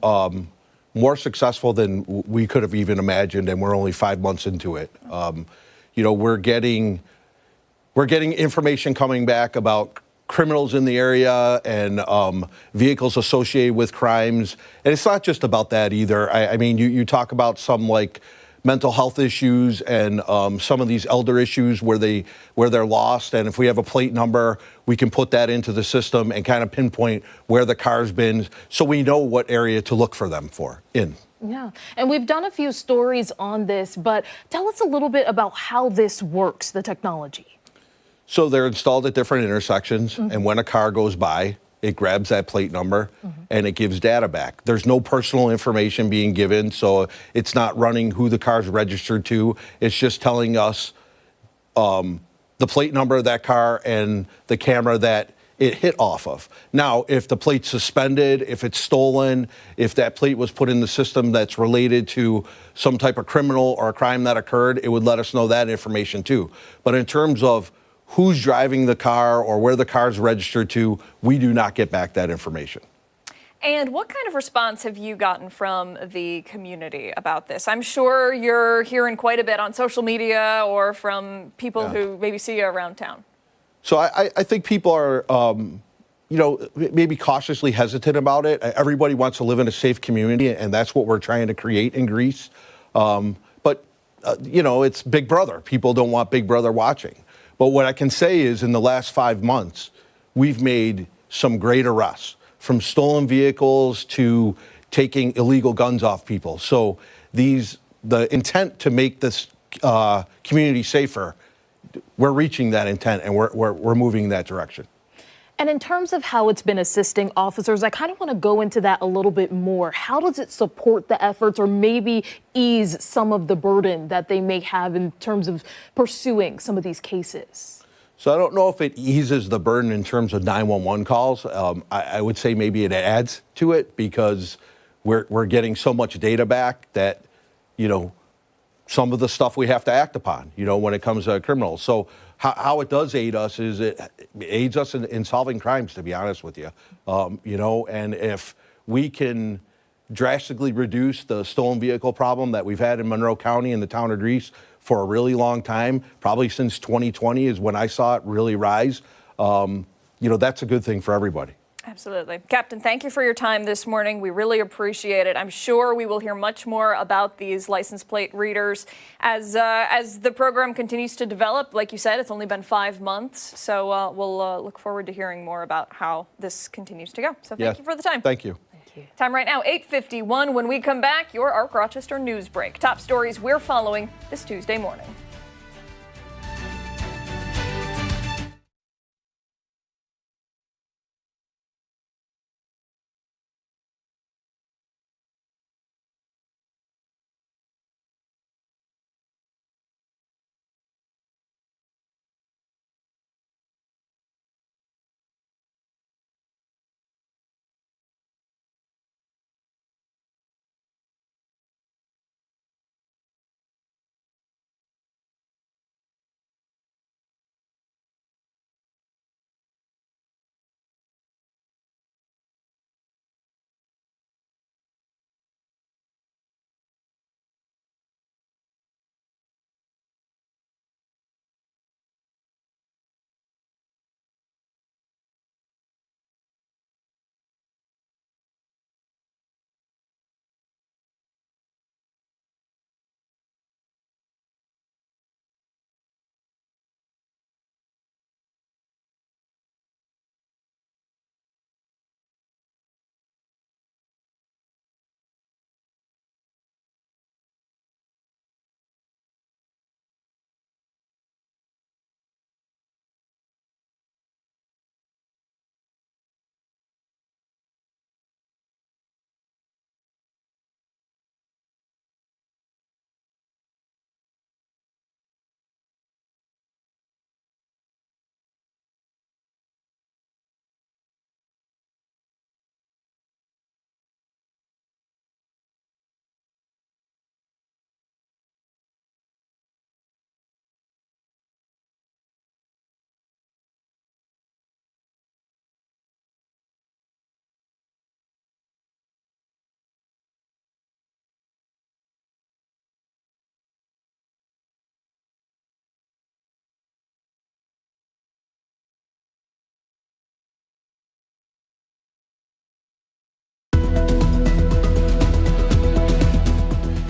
more successful than we could have even imagined, and we're only 5 months into it. We're getting information coming back about criminals in the area and vehicles associated with crimes. And it's not just about that either. I mean, you talk about some like mental health issues and some of these elder issues where they're lost. And if we have a plate number, we can put that into the system and kind of pinpoint where the car's been so we know what area to look for them in. Yeah, and we've done a few stories on this, but tell us a little bit about how this works, the technology. So they're installed at different intersections, and when a car goes by, it grabs that plate number and it gives data back. There's no personal information being given, so it's not running who the car's registered to. It's just telling us the plate number of that car and the camera that it hit off of. Now, if the plate's suspended, if it's stolen, if that plate was put in the system that's related to some type of criminal or a crime that occurred, it would let us know that information too. But in terms of who's driving the car or where the car's registered to, we do not get back that information. And what kind of response have you gotten from the community about this? I'm sure you're hearing quite a bit on social media or from people who maybe see you around town. So I think people are, maybe cautiously hesitant about it. Everybody wants to live in a safe community, and that's what we're trying to create in Greece. But it's Big Brother. People don't want Big Brother watching. But what I can say is in the last 5 months, we've made some great arrests, from stolen vehicles to taking illegal guns off people. So the intent to make this community safer, we're reaching that intent, and we're moving in that direction. And in terms of how it's been assisting officers, I kind of want to go into that a little bit more. How does it support the efforts or maybe ease some of the burden that they may have in terms of pursuing some of these cases? So I don't know if it eases the burden in terms of 911 calls. I would say maybe it adds to it because we're getting so much data back that, some of the stuff we have to act upon, when it comes to criminals. So how it does aid us is it aids us in solving crimes, to be honest with you. And if we can drastically reduce the stolen vehicle problem that we've had in Monroe County and the town of Greece for a really long time, probably since 2020 is when I saw it really rise, that's a good thing for everybody. Absolutely. Captain, thank you for your time this morning. We really appreciate it. I'm sure we will hear much more about these license plate readers as the program continues to develop. Like you said, it's only been 5 months, so we'll look forward to hearing more about how this continues to go. So thank you for the time. Thank you. Time right now, 8:51. When we come back, your ARC Rochester News Break. Top stories we're following this Tuesday morning.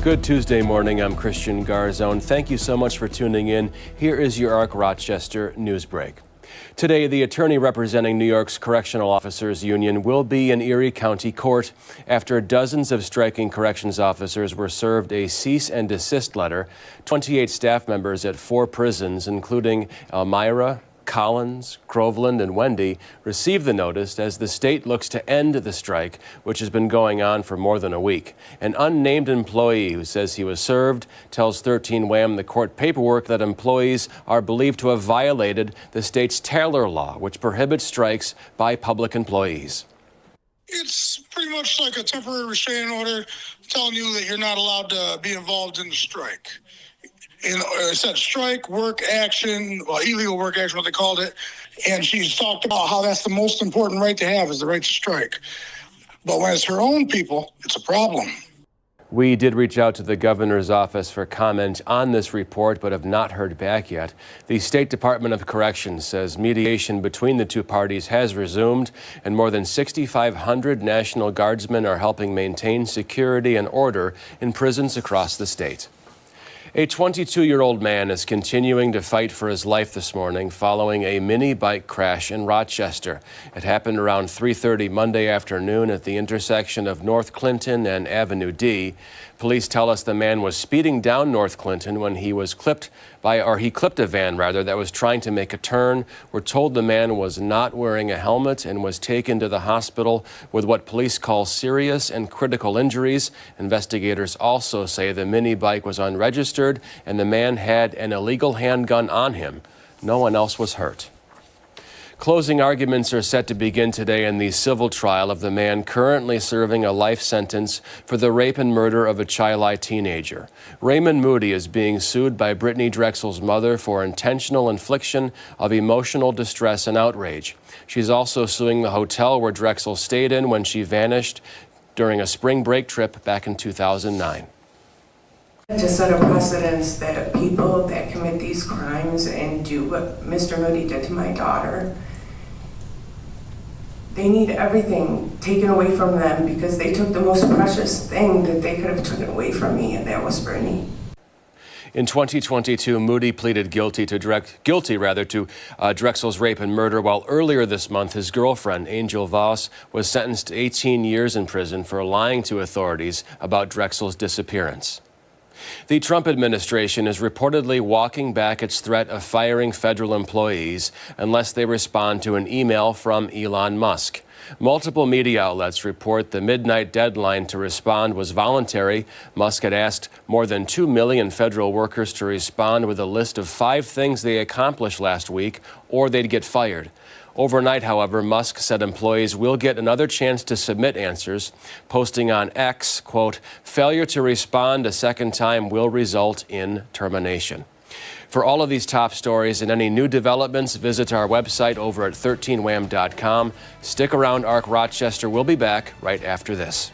Good Tuesday morning. I'm Christian Garzone. Thank you so much for tuning in. Here is your ARC Rochester news break. Today, the attorney representing New York's Correctional Officers Union will be in Erie County Court after dozens of striking corrections officers were served a cease and desist letter. 28 staff members at 4 prisons, including Elmira, Collins, Groveland, and Wendy, received the notice as the state looks to end the strike, which has been going on for more than a week. An unnamed employee who says he was served tells 13 WHAM the court paperwork that employees are believed to have violated the state's Taylor law, which prohibits strikes by public employees. It's pretty much like a temporary restraining order telling you that you're not allowed to be involved in the strike. It said strike, work action, illegal work action, what they called it. And she's talked about how that's the most important right to have is the right to strike. But when it's her own people, it's a problem. We did reach out to the governor's office for comment on this report, but have not heard back yet. The State Department of Corrections says mediation between the two parties has resumed, and more than 6,500 National Guardsmen are helping maintain security and order in prisons across the state. A 22-year-old man is continuing to fight for his life this morning following a mini bike crash in Rochester. It happened around 3:30 Monday afternoon at the intersection of North Clinton and Avenue D. Police tell us the man was speeding down North Clinton when he clipped a van that was trying to make a turn. We're told the man was not wearing a helmet and was taken to the hospital with what police call serious and critical injuries. Investigators also say the mini bike was unregistered and the man had an illegal handgun on him. No one else was hurt. Closing arguments are set to begin today in the civil trial of the man currently serving a life sentence for the rape and murder of a Chili teenager. Raymond Moody is being sued by Brittany Drexel's mother for intentional infliction of emotional distress and outrage. She's also suing the hotel where Drexel stayed in when she vanished during a spring break trip back in 2009. To set a precedence that people that commit these crimes and do what Mr. Moody did to my daughter, they need everything taken away from them because they took the most precious thing that they could have taken away from me, and that was Brittany. In 2022, Moody pleaded guilty to Drexel's rape and murder, while earlier this month, his girlfriend, Angel Voss, was sentenced to 18 years in prison for lying to authorities about Drexel's disappearance. The Trump administration is reportedly walking back its threat of firing federal employees unless they respond to an email from Elon Musk. Multiple media outlets report the midnight deadline to respond was voluntary. Musk had asked more than 2 million federal workers to respond with a list of 5 things they accomplished last week or they'd get fired. Overnight, however, Musk said employees will get another chance to submit answers, posting on X, quote, "Failure to respond a second time will result in termination." For all of these top stories and any new developments, visit our website over at 13wham.com. Stick around, ARC Rochester. We'll be back right after this.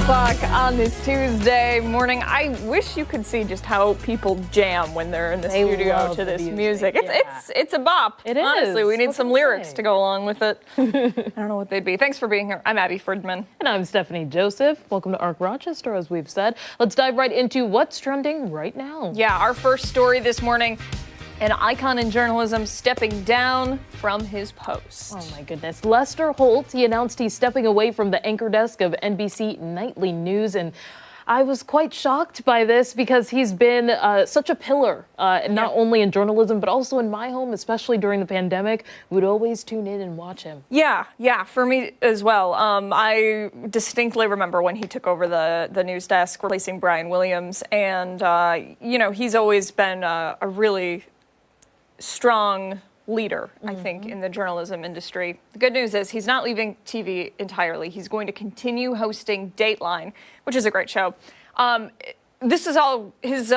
o'clock on this Tuesday morning. I wish you could see just how people jam when they're in the studio love to the this music. music. It's a bop. It is. Honestly, we need What some can I lyrics say? to go along with it. I don't know what they'd be. Thanks for being here. I'm Abby Fridman. And I'm Stephanie Joseph. Welcome to ARC Rochester, as we've said. Let's dive right into what's trending right now. Yeah, our first story this morning. An icon in journalism stepping down from his post. Oh my goodness. Lester Holt, he announced he's stepping away from the anchor desk of NBC Nightly News, and I was quite shocked by this because he's been such a pillar, not only in journalism, but also in my home, especially during the pandemic. We'd always tune in and watch him. Yeah, for me as well. I distinctly remember when he took over the news desk, replacing Brian Williams, and, he's always been a really strong leader, I think, in the journalism industry. The good news is he's not leaving TV entirely. He's going to continue hosting Dateline, which is a great show. This is all his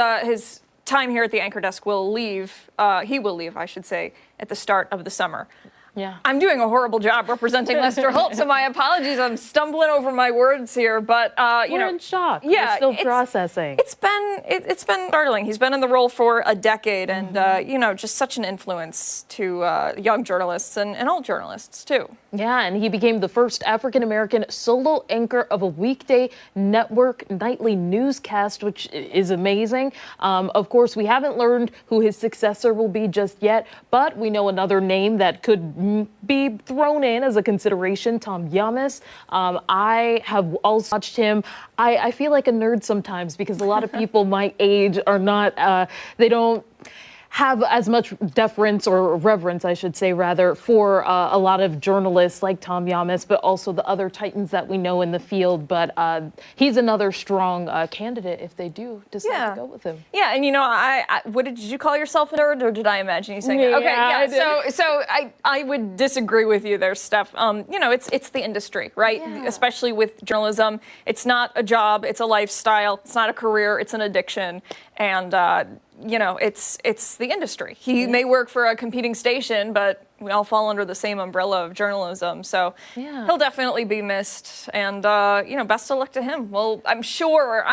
time here at the anchor desk will leave. He will leave, I should say, at the start of the summer. Yeah. I'm doing a horrible job representing Lester Holt, so my apologies. I'm stumbling over my words here, but We're in shock. Yeah, We're still processing. It's been startling. He's been in the role for a decade, and just such an influence to young journalists and all journalists too. Yeah, and he became the first African-American solo anchor of a weekday network nightly newscast, which is amazing. Of course, we haven't learned who his successor will be just yet, but we know another name that could be thrown in as a consideration, Tom Yamas. I have also watched him. I feel like a nerd sometimes because a lot of people my age are not, they don't have as much deference or reverence, I should say, rather, for a lot of journalists like Tom Yamas, but also the other titans that we know in the field. But he's another strong candidate if they do decide to go with him. Yeah, and what did you call yourself a nerd, or did I imagine you saying that? Okay, I yeah. did. So I would disagree with you there, Steph. It's the industry, right? Yeah. Especially with journalism, it's not a job, it's a lifestyle. It's not a career, it's an addiction, and it's the industry. He may work for a competing station, but we all fall under the same umbrella of journalism. So he'll definitely be missed. And, best of luck to him. Well, I'm sure,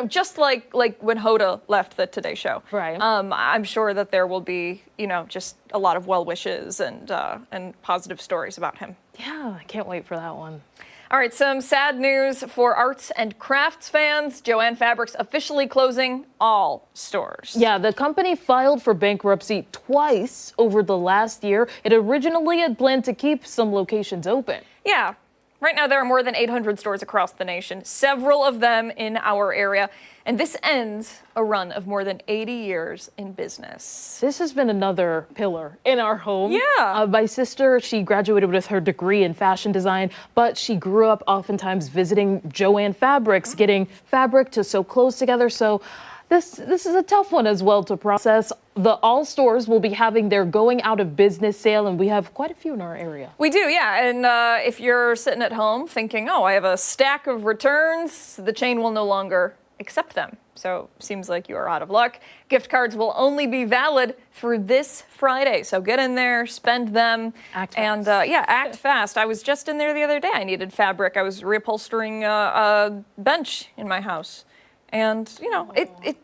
just like when Hoda left the Today Show. Right. I'm sure that there will be, just a lot of well wishes and positive stories about him. Yeah, I can't wait for that one. All right, some sad news for arts and crafts fans. Jo-Ann Fabrics officially closing all stores. Yeah, the company filed for bankruptcy twice over the last year. It originally had planned to keep some locations open. Yeah. Right now, there are more than 800 stores across the nation, several of them in our area. And this ends a run of more than 80 years in business. This has been another pillar in our home. Yeah. My sister, she graduated with her degree in fashion design, but she grew up oftentimes visiting Jo-Ann Fabrics, getting fabric to sew clothes together. So this is a tough one as well to process. All stores will be having their going out of business sale, and we have quite a few in our area. We do, yeah. And if you're sitting at home thinking, I have a stack of returns, the chain will no longer accept them. So seems like you are out of luck. Gift cards will only be valid through this Friday. So get in there, spend them. Act fast. And act fast. I was just in there the other day. I needed fabric. I was reupholstering a bench in my house. And, it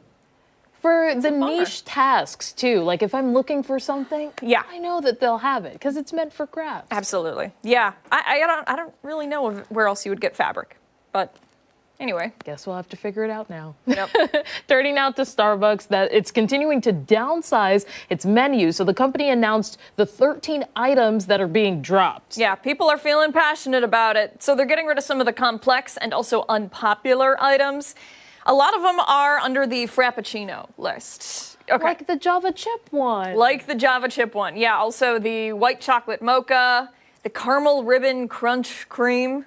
for the niche tasks too, like if I'm looking for something, I know that they'll have it because it's meant for crafts. Absolutely. Yeah. I don't really know where else you would get fabric, but anyway. Guess we'll have to figure it out now. Yep. Turning out to Starbucks that it's continuing to downsize its menu. So the company announced the 13 items that are being dropped. Yeah, people are feeling passionate about it. So they're getting rid of some of the complex and also unpopular items. A lot of them are under the Frappuccino list. Okay. Like the Java chip one. Like the Java chip one. Yeah, also the white chocolate mocha, the caramel ribbon crunch cream,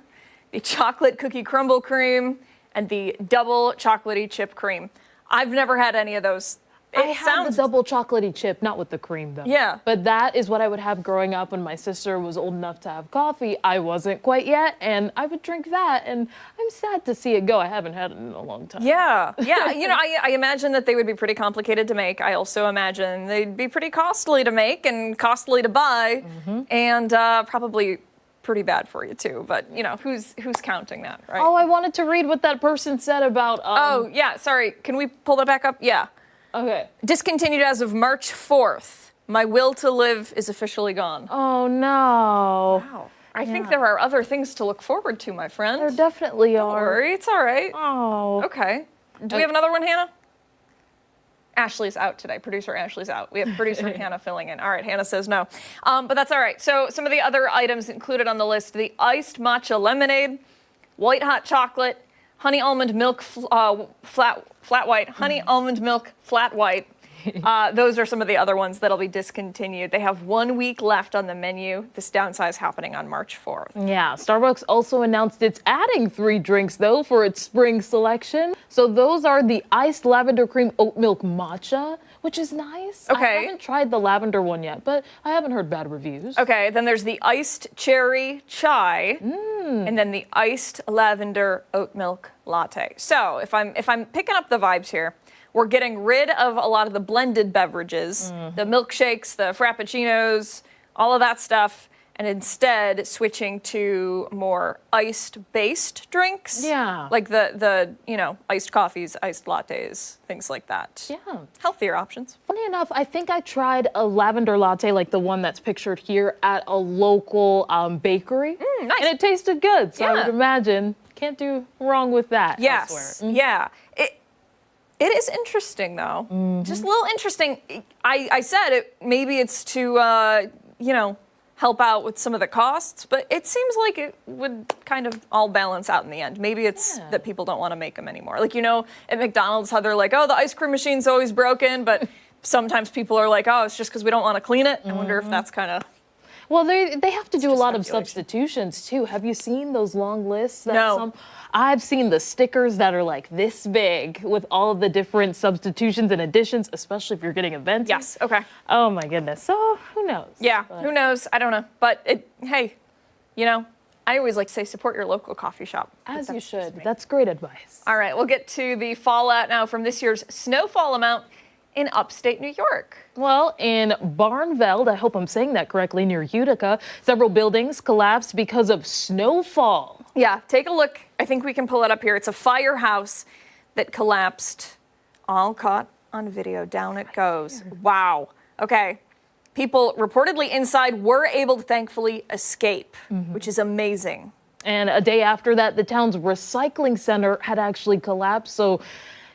the chocolate cookie crumble cream, and the double chocolatey chip cream. I've never had any of those. I had the double chocolatey chip, not with the cream though. Yeah. But that is what I would have growing up when my sister was old enough to have coffee. I wasn't quite yet, and I would drink that, and I'm sad to see it go. I haven't had it in a long time. Yeah, I imagine that they would be pretty complicated to make. I also imagine they'd be pretty costly to make and costly to buy, and probably pretty bad for you too. But you know, who's counting that, right? Oh, I wanted to read what that person said about. Oh yeah, sorry. Can we pull that back up? Yeah. Okay. Discontinued as of March 4th. My will to live is officially gone. Oh no. Wow. I think there are other things to look forward to, my friend. There definitely Don't are. worry, it's all right. Oh. Okay. Do we have another one, Hannah? Ashley's out today. Producer Ashley's out. We have producer Hannah filling in. All right, Hannah says no. But that's all right. So some of the other items included on the list: the iced matcha lemonade, white hot chocolate, honey almond milk flat white, honey almond milk flat white. Those are some of the other ones that'll be discontinued. They have 1 week left on the menu. This downsize happening on March 4th. Yeah, Starbucks also announced it's adding 3 drinks, though, for its spring selection. So those are the iced lavender cream oat milk matcha, which is nice. Okay. I haven't tried the lavender one yet, but I haven't heard bad reviews. Okay, then there's the iced cherry chai, and then the iced lavender oat milk latte. So if I'm picking up the vibes here, we're getting rid of a lot of the blended beverages, the milkshakes, the frappuccinos, all of that stuff, and instead switching to more iced-based drinks. Yeah. Like the iced coffees, iced lattes, things like that. Yeah. Healthier options. Funny enough, I think I tried a lavender latte like the one that's pictured here at a local bakery. Nice. And it tasted good, so I Yeah. would imagine can't do wrong with that. Yes. elsewhere. Yeah. It is interesting, though. Just a little interesting. I said it. Maybe it's to, help out with some of the costs, but it seems like it would kind of all balance out in the end. Maybe it's that people don't want to make them anymore. Like, at McDonald's, how they're like, oh, the ice cream machine's always broken, but sometimes people are like, oh, it's just because we don't want to clean it. I wonder if that's kind of... Well, they have to do a just lot of speculation. substitutions too. Have you seen those long lists? That No. I've seen the stickers that are like this big with all of the different substitutions and additions, especially if you're getting a venti. Yes, okay. Oh my goodness. So who knows? Yeah, But- who knows? I don't know. But, hey, I always like to say support your local coffee shop. But As you that's just should. me. That's great advice. All right, we'll get to the fallout now from this year's snowfall amount in upstate New York. Well, in Barnveld, I hope I'm saying that correctly, near Utica, several buildings collapsed because of snowfall. Yeah, take a look. I think we can pull it up here. It's a firehouse that collapsed, all caught on video. Down it goes. Wow. Okay. People reportedly inside were able to thankfully escape, which is amazing. And a day after that, the town's recycling center had actually collapsed. So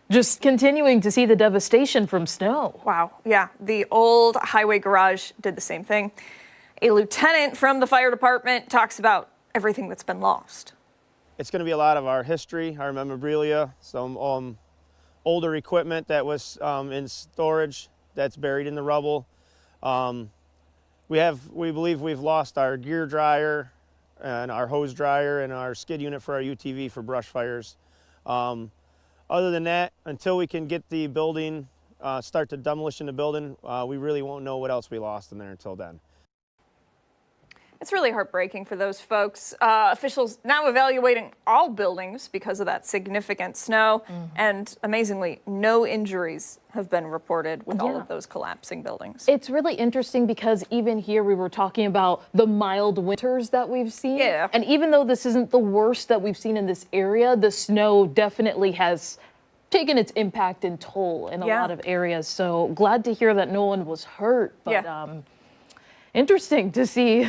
just continuing to see the devastation from snow. Wow. Yeah, the old highway garage did the same thing. A lieutenant from the fire department talks about everything that's been lost. It's going to be a lot of our history, our memorabilia, some older equipment that was in storage that's buried in the rubble. We believe we've lost our gear dryer and our hose dryer and our skid unit for our UTV for brush fires. Other than that, until we can get the building, start to demolition the building, we really won't know what else we lost in there until then. It's really heartbreaking for those folks. Officials now evaluating all buildings because of that significant snow. And amazingly, no injuries have been reported with all of those collapsing buildings. It's really interesting because even here we were talking about the mild winters that we've seen. Yeah. And even though this isn't the worst that we've seen in this area, the snow definitely has taken its impact and toll in a lot of areas. So glad to hear that no one was hurt. But interesting to see.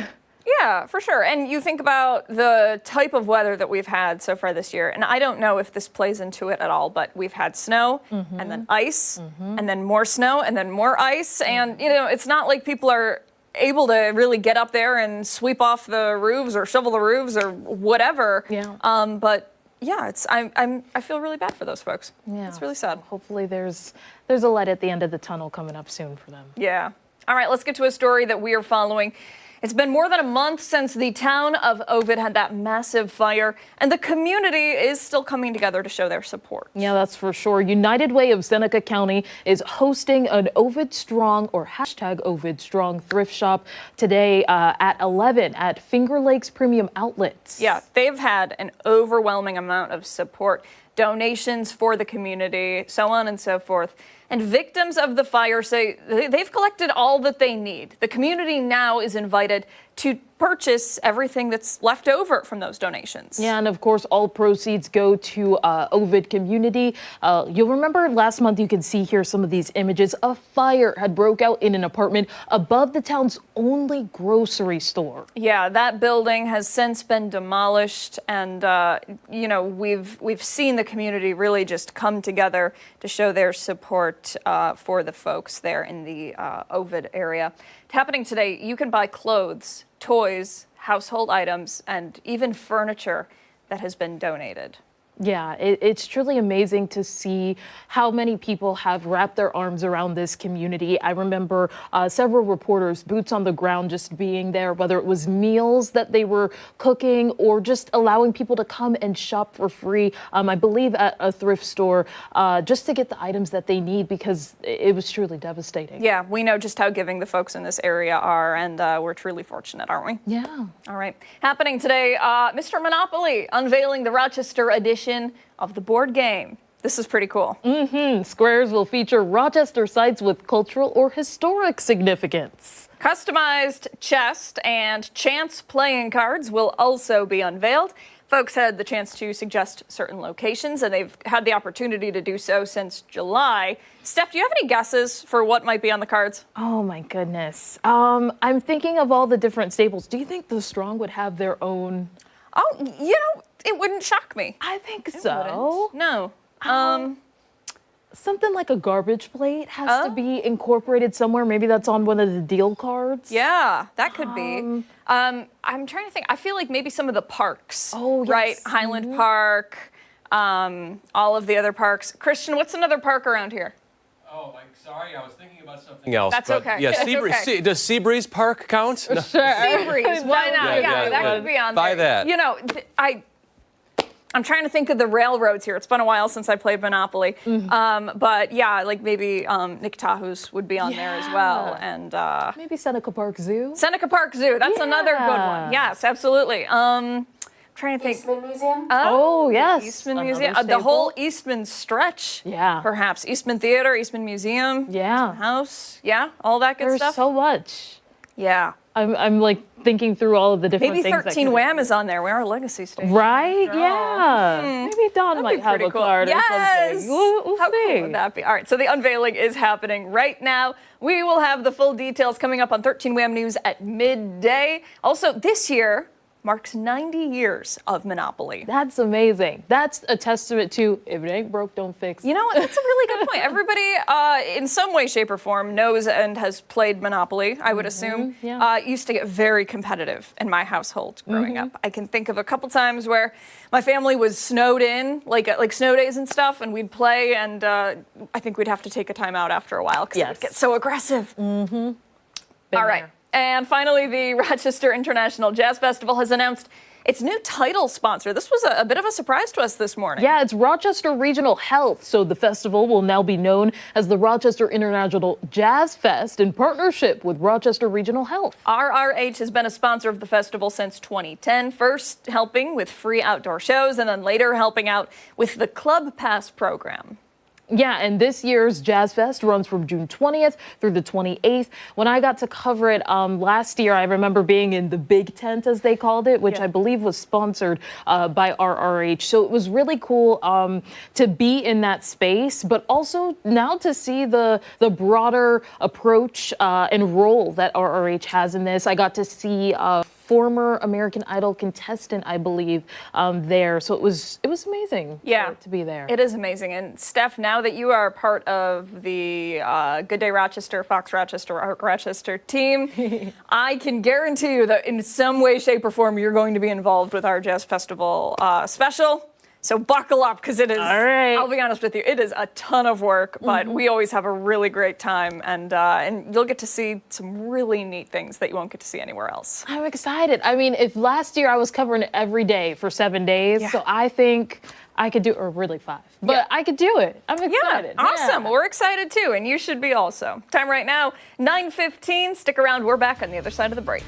Yeah, for sure. And you think about the type of weather that we've had so far this year, and I don't know if this plays into it at all, but we've had snow and then ice and then more snow and then more ice. And, it's not like people are able to really get up there and sweep off the roofs or shovel the roofs or whatever. Yeah. But yeah, I feel really bad for those folks. Yeah. It's really sad. Hopefully there's a light at the end of the tunnel coming up soon for them. Yeah. All right, let's get to a story that we are following. It's been more than a month since the town of Ovid had that massive fire, and the community is still coming together to show their support. Yeah, that's for sure. United Way of Seneca County is hosting an Ovid Strong or hashtag Ovid Strong thrift shop today at 11 at Finger Lakes Premium Outlets. Yeah, they've had an overwhelming amount of support, donations for the community, so on and so forth. And victims of the fire say they've collected all that they need. The community now is invited to purchase everything that's left over from those donations. Yeah, and of course, all proceeds go to Ovid community. You'll remember last month, you can see here some of these images. A fire had broke out in an apartment above the town's only grocery store. Yeah, that building has since been demolished, and we've seen the community really just come together to show their support for the folks there in the Ovid area. Happening today, you can buy clothes, toys, household items, and even furniture that has been donated. Yeah, it's truly amazing to see how many people have wrapped their arms around this community. I remember several reporters, boots on the ground, just being there, whether it was meals that they were cooking or just allowing people to come and shop for free. I believe at a thrift store, just to get the items that they need, because it was truly devastating. Yeah, we know just how giving the folks in this area are, and we're truly fortunate, aren't we? Yeah. All right. Happening today, Mr. Monopoly unveiling the Rochester edition of the board game. This is pretty cool. Squares will feature Rochester sites with cultural or historic significance. Customized chess and chance playing cards will also be unveiled. Folks had the chance to suggest certain locations, and they've had the opportunity to do so since July. Steph, do you have any guesses for what might be on the cards? Oh my goodness. I'm thinking of all the different staples. Do you think the Strong would have their own? Oh, it wouldn't shock me. I think so. No. Something like a garbage plate has to be incorporated somewhere. Maybe that's on one of the deal cards. Yeah, that could be. I'm trying to think. I feel like maybe some of the parks. Oh, yes. Right? Highland Park, all of the other parks. Christian, what's another park around here? Oh, Mike, sorry, I was thinking about something else. That's but okay. Yeah, That's Seabreeze. okay. Does Seabreeze Park count? No. Seabreeze, why not? Yeah, that could be on Buy there. that. I'm trying to think of the railroads here. It's been a while since I played Monopoly. But yeah, like maybe Nick Tahoe's would be on there as well. And Maybe Seneca Park Zoo. Seneca Park Zoo, that's another good one. Yes, absolutely. I'm trying to think. Eastman Museum? Oh, yes. Eastman Another Museum. The staple. whole Eastman stretch. Yeah. Perhaps. Eastman Theater, Eastman Museum. Yeah. Eastman House. Yeah, all that good There's stuff. so much. Yeah. I'm like thinking through all of the different Maybe things. 13 Wham is on there. We're a legacy station. Right? Yeah. Maybe Don might have a card or something. We'll How see. cool would that be? All right, so the unveiling is happening right now. We will have the full details coming up on 13 Wham News at midday. Also, this year marks 90 years of Monopoly. That's amazing. That's a testament to if it ain't broke, don't fix it. You know what? That's a really good point. Everybody, in some way, shape, or form, knows and has played Monopoly, I would assume. Yeah. Used to get very competitive in my household growing up. I can think of a couple times where my family was snowed in, like snow days and stuff, and we'd play, and I think we'd have to take a time out after a while because it would get so aggressive. All right. And finally, the Rochester International Jazz Festival has announced its new title sponsor. This was a bit of a surprise to us this morning. Yeah, it's Rochester Regional Health. So the festival will now be known as the Rochester International Jazz Fest in partnership with Rochester Regional Health. RRH has been a sponsor of the festival since 2010, first helping with free outdoor shows and then later helping out with the Club Pass program. Yeah, and this year's Jazz Fest runs from June 20th through the 28th. When I got to cover it last year, I remember being in the big tent, as they called it, which I believe was sponsored by RRH. So it was really cool to be in that space, but also now to see the broader approach and role that RRH has in this. I got to see former American Idol contestant, I believe, there. So it was amazing to be there. It is amazing. And Steph, now that you are part of the Good Day Rochester, Fox Rochester, Arc Rochester team, I can guarantee you that in some way, shape, or form, you're going to be involved with our Jazz Festival special. So buckle up, because it is, I'll be honest with you, it is a ton of work, but we always have a really great time, and you'll get to see some really neat things that you won't get to see anywhere else. I'm excited. I mean, if last year I was covering it every day for 7 days, so I think I could do, or really 5, but I could do it. I'm excited. Yeah, awesome. We're excited too, and you should be also. Time right now, 9:15. Stick around. We're back on the other side of the break.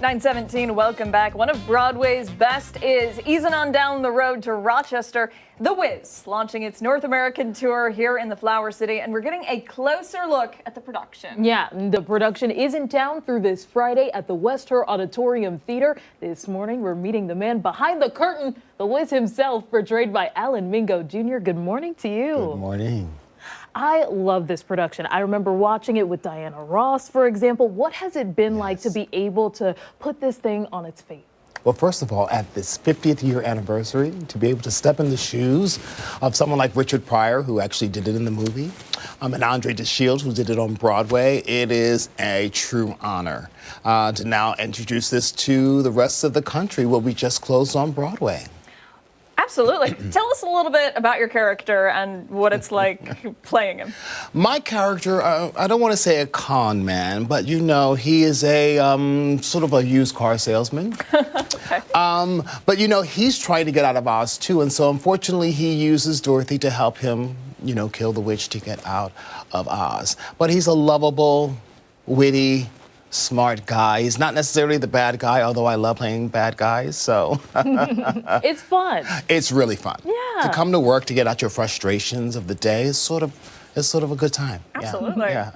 9:17, welcome back. One of Broadway's best is easing on down the road to Rochester. The Wiz launching its North American tour here in the Flower City, and we're getting a closer look at the production. Yeah, the production is in town through this Friday at the West Auditorium Theater. This morning, we're meeting the man behind the curtain, the Wiz himself, portrayed by Alan Mingo Jr. Good morning to you. Good morning. I love this production. I remember watching it with Diana Ross, for example. What has it been like to be able to put this thing on its feet? Well, first of all, at this 50th year anniversary, to be able to step in the shoes of someone like Richard Pryor, who actually did it in the movie, and Andre DeShields, who did it on Broadway, it is a true honor to now introduce this to the rest of the country, what we just closed on Broadway. Absolutely. Tell us a little bit about your character and what it's like playing him. My character, I don't want to say a con man, but you know, he is a sort of a used car salesman. Okay. But you know, he's trying to get out of Oz too, and so unfortunately he uses Dorothy to help him, you know, kill the witch to get out of Oz. But he's a lovable, witty, smart guy. He's not necessarily the bad guy, although I love playing bad guys, so. It's fun. It's really fun. Yeah. To come to work, to get out your frustrations of the day is sort of a good time. Absolutely. Yeah.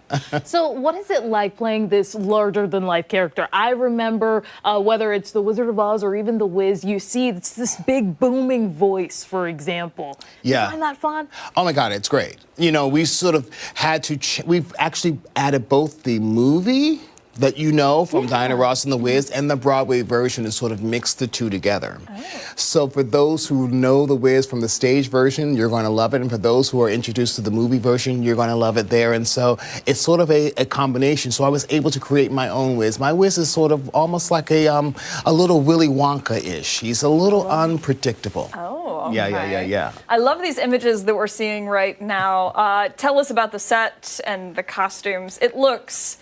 So what is it like playing this larger-than-life character? I remember whether it's The Wizard of Oz or even The Wiz, you see it's this big booming voice, for example. Yeah. You find that fun? Oh my God, it's great. You know, we sort of had to, we've actually added both the movie that you know from Diana Ross and The Wiz and the Broadway version and sort of mixed the two together. Oh. So for those who know The Wiz from the stage version, you're going to love it. And for those who are introduced to the movie version, you're going to love it there. And so it's sort of a combination. So I was able to create my own Wiz. My Wiz is sort of almost like a little Willy Wonka-ish. He's a little unpredictable. Oh, okay. Yeah. I love these images that we're seeing right now. Tell us about the set and the costumes. It looks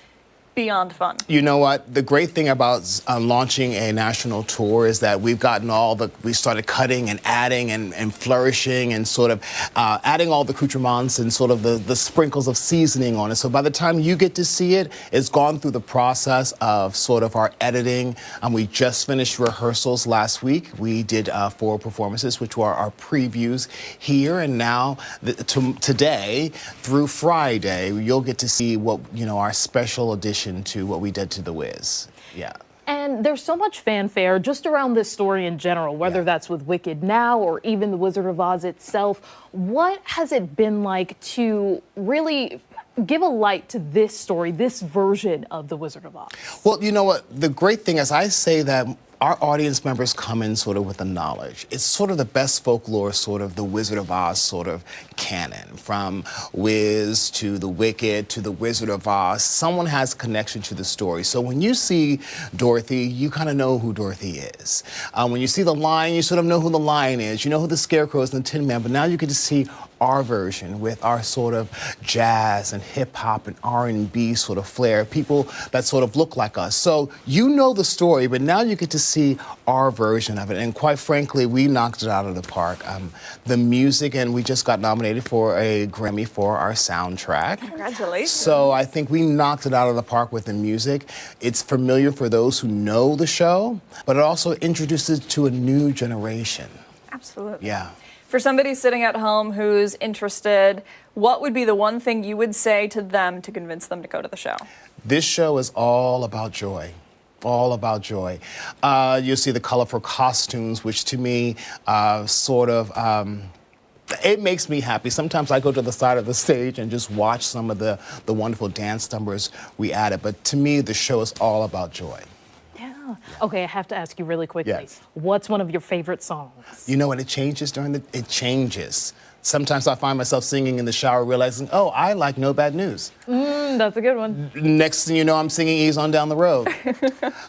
beyond fun. You know what? The great thing about launching a national tour is that we've gotten we started cutting and adding and flourishing and sort of adding all the accoutrements and sort of the sprinkles of seasoning on it. So by the time you get to see it, it's gone through the process of sort of our editing. We just finished rehearsals last week. We did 4 performances, which were our previews here. And now today through Friday, you'll get to see what, you know, our special edition to what we did to The Wiz. Yeah. And there's so much fanfare just around this story in general, whether that's with Wicked Now or even The Wizard of Oz itself. What has it been like to really give a light to this story, this version of The Wizard of Oz? Well, you know what? The great thing is I say that our audience members come in sort of with the knowledge. It's sort of the best folklore, sort of the Wizard of Oz sort of canon. From Wiz to the Wicked to the Wizard of Oz, someone has a connection to the story. So when you see Dorothy, you kind of know who Dorothy is. When you see the Lion, you sort of know who the Lion is. You know who the Scarecrow is and the Tin Man, but now you get to see our version with our sort of jazz and hip hop and R&B sort of flair, people that sort of look like us. So you know the story, but now you get to see our version of it. And quite frankly, we knocked it out of the park. The music, and we just got nominated for a Grammy for our soundtrack. Congratulations. So I think we knocked it out of the park with the music. It's familiar for those who know the show, but it also introduces it to a new generation. Absolutely. Yeah. For somebody sitting at home who's interested, what would be the one thing you would say to them to convince them to go to the show? This show is all about joy. All about joy. You'll see the colorful costumes, which to me it makes me happy. Sometimes I go to the side of the stage and just watch some of the wonderful dance numbers we added. But to me, the show is all about joy. Yeah. Okay, I have to ask you really quickly. Yes. What's one of your favorite songs? You know, and it changes it changes. Sometimes I find myself singing in the shower, realizing, oh, I like No Bad News. That's a good one. Next thing you know, I'm singing Ease On Down the Road.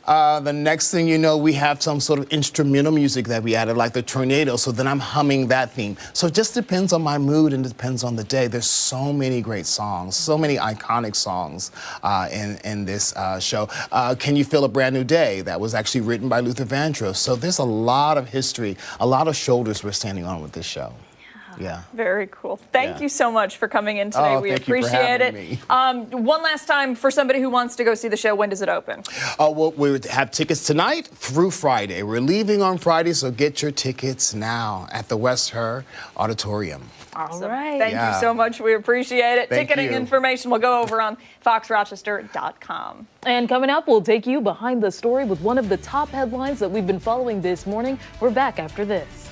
The next thing you know, we have some sort of instrumental music that we added, like the tornado, so then I'm humming that theme. So it just depends on my mood and it depends on the day. There's so many great songs, so many iconic songs in this show. Can You Feel a Brand New Day? That was actually written by Luther Vandross. So there's a lot of history, a lot of shoulders we're standing on with this show. Yeah. Very cool. Thank Yeah. you so much for coming in today. Oh, We thank you for appreciate having it. me. One last time for somebody who wants to go see the show, when does it open? Well, we have tickets tonight through Friday. We're leaving on Friday, so get your tickets now at the West Her Auditorium. Awesome. All right. Thank you so much. We appreciate it. Thank Ticketing you. information will go over on foxrochester.com. And coming up, we'll take you behind the story with one of the top headlines that we've been following this morning. We're back after this.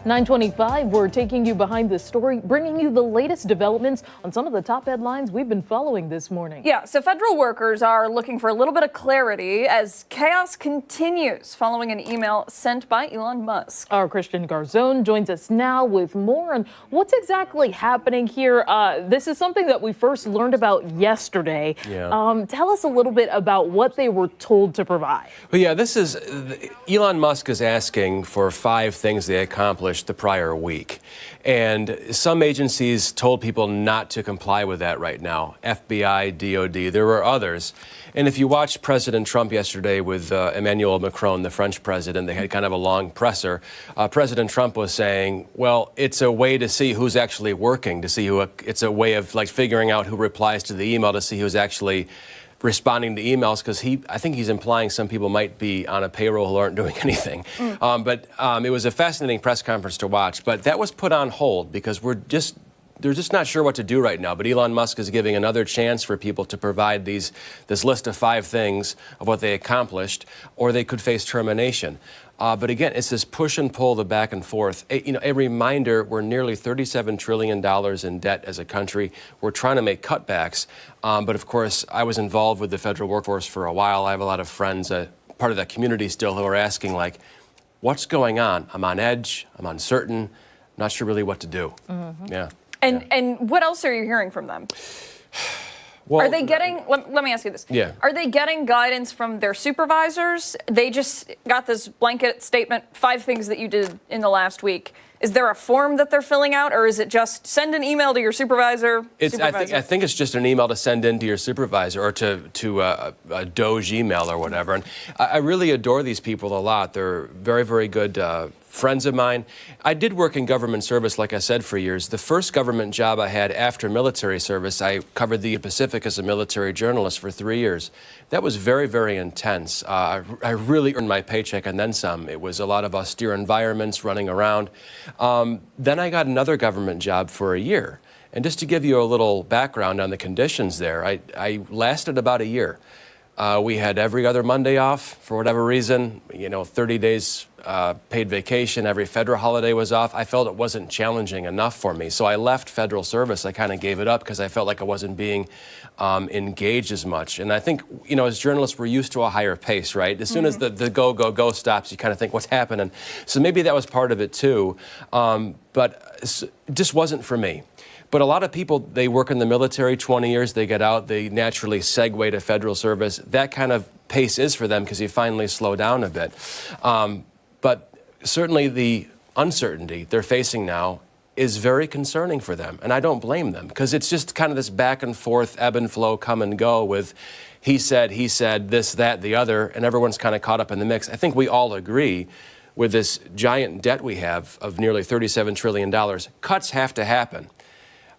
.25, we're taking you behind the story, bringing you the latest developments on some of the top headlines we've been following this morning. Yeah, so federal workers are looking for a little bit of clarity as chaos continues following an email sent by Elon Musk. Our Christian Garzone joins us now with more on what's exactly happening here. This is something that we first learned about yesterday. Yeah. Tell us a little bit about what they were told to provide. Well, yeah, Elon Musk is asking for 5 things they accomplished the prior week. And some agencies told people not to comply with that right now. FBI, DOD, there were others. And if you watched President Trump yesterday with Emmanuel Macron, the French president, they had kind of a long presser. President Trump was saying, well, it's a way to see who's actually working, to see who, it's a way of like figuring out who replies to the email, to see who's actually responding to emails, because I think he's implying some people might be on a payroll who aren't doing anything. But it was a fascinating press conference to watch. But that was put on hold because they're just not sure what to do right now. But Elon Musk is giving another chance for people to provide this list of 5 things of what they accomplished, or they could face termination. But again, it's this push and pull, the back and forth. A reminder, we're nearly $37 trillion in debt as a country. We're trying to make cutbacks. But of course, I was involved with the federal workforce for a while. I have a lot of friends, part of that community still, who are asking, like, what's going on? I'm on edge. I'm uncertain. Not sure really what to do. Yeah. And what else are you hearing from them? Are they getting, let me ask you this. Yeah. Are they getting guidance from their supervisors? They just got this blanket statement, 5 things that you did in the last week. Is there a form that they're filling out, or is it just send an email to your supervisor? I think it's just an email to send in to your supervisor or to a Doge email or whatever. And I really adore these people a lot. They're very, very good friends of mine. I did work in government service, like I said, for years. The first government job I had after military service, I covered the Pacific as a military journalist for 3 years. That was very, very intense. I really earned my paycheck and then some. It was a lot of austere environments, running around. Then I got another government job for a year. And just to give you a little background on the conditions there, I lasted about a year. We had every other Monday off for whatever reason, 30 days paid vacation, every federal holiday was off. I felt it wasn't challenging enough for me. So I left federal service. I kind of gave it up because I felt like I wasn't being engaged as much. And I think, as journalists, we're used to a higher pace, right? As soon as the go, go, go stops, you kind of think, what's happening? So maybe that was part of it too. But it just wasn't for me. But a lot of people, they work in the military 20 years, they get out, they naturally segue to federal service. That kind of pace is for them because you finally slow down a bit. But certainly the uncertainty they're facing now is very concerning for them. And I don't blame them because it's just kind of this back and forth, ebb and flow, come and go with he said, this, that, the other, and everyone's kind of caught up in the mix. I think we all agree with this giant debt we have of nearly $37 trillion. Cuts have to happen.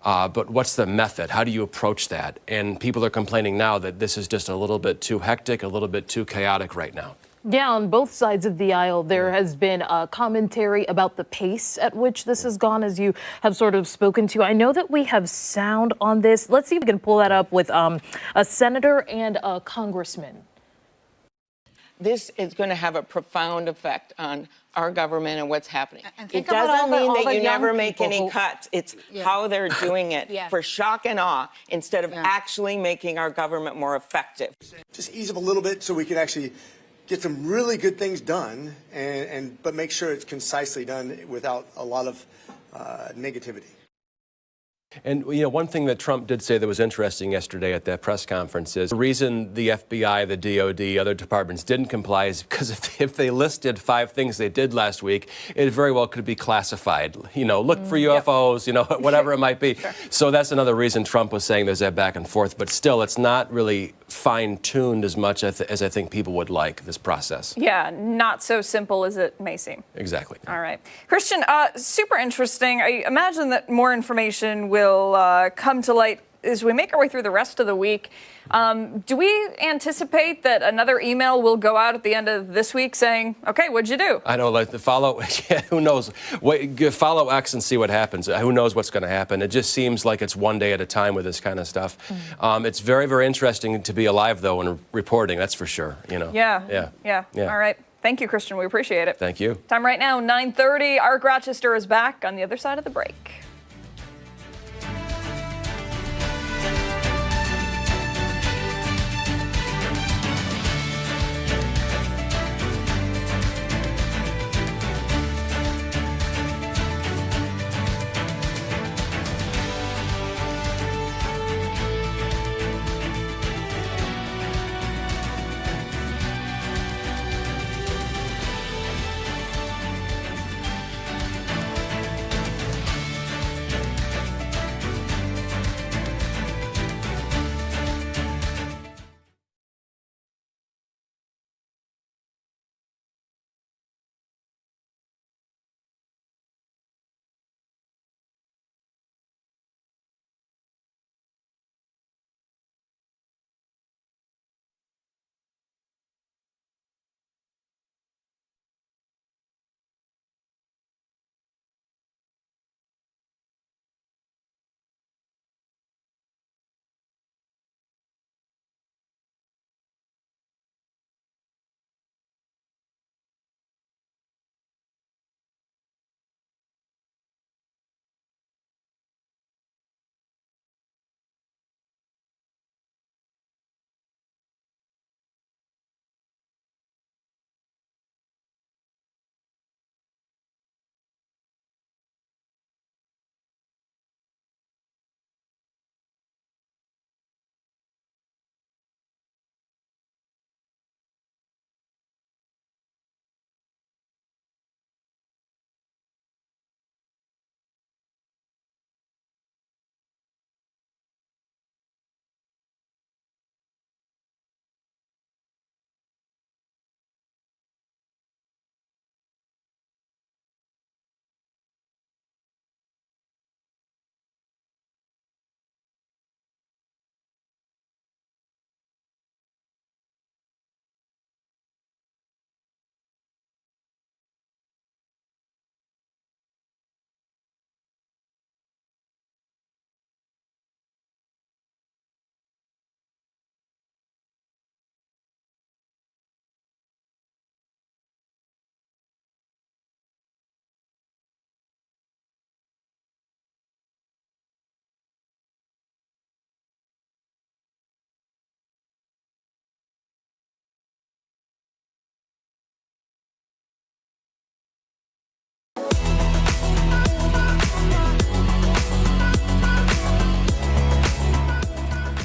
But what's the method? How do you approach that? And people are complaining now that this is just a little bit too hectic, a little bit too chaotic right now. Yeah, on both sides of the aisle, there has been a commentary about the pace at which this has gone, as you have sort of spoken to. I know that we have sound on this. Let's see if we can pull that up with a senator and a congressman. This is going to have a profound effect on our government and what's happening. It about doesn't mean all that the you young never make people any who- cuts. It's how they're doing it for shock and awe instead of actually making our government more effective. Just ease up a little bit so we can actually get some really good things done, but make sure it's concisely done without a lot of negativity. And, one thing that Trump did say that was interesting yesterday at that press conference is the reason the FBI, the DOD, other departments didn't comply is because if they listed 5 things they did last week, it very well could be classified. Look for UFOs, whatever it might be. Sure. So that's another reason Trump was saying there's that back and forth. But still, it's not really fine-tuned as much as I think people would like, this process. Yeah, not so simple as it may seem. Exactly. All right. Christian, super interesting. I imagine that more information will come to light as we make our way through the rest of the week. Do we anticipate that another email will go out at the end of this week saying, okay, what'd you do? I know, like the follow, who knows? Follow X and see what happens. Who knows what's going to happen? It just seems like it's one day at a time with this kind of stuff. It's very, very interesting to be alive, though, and reporting, that's for sure. Yeah. All right. Thank you, Christian. We appreciate it. Thank you. Time right now, 9:30. Ark Rochester is back on the other side of the break.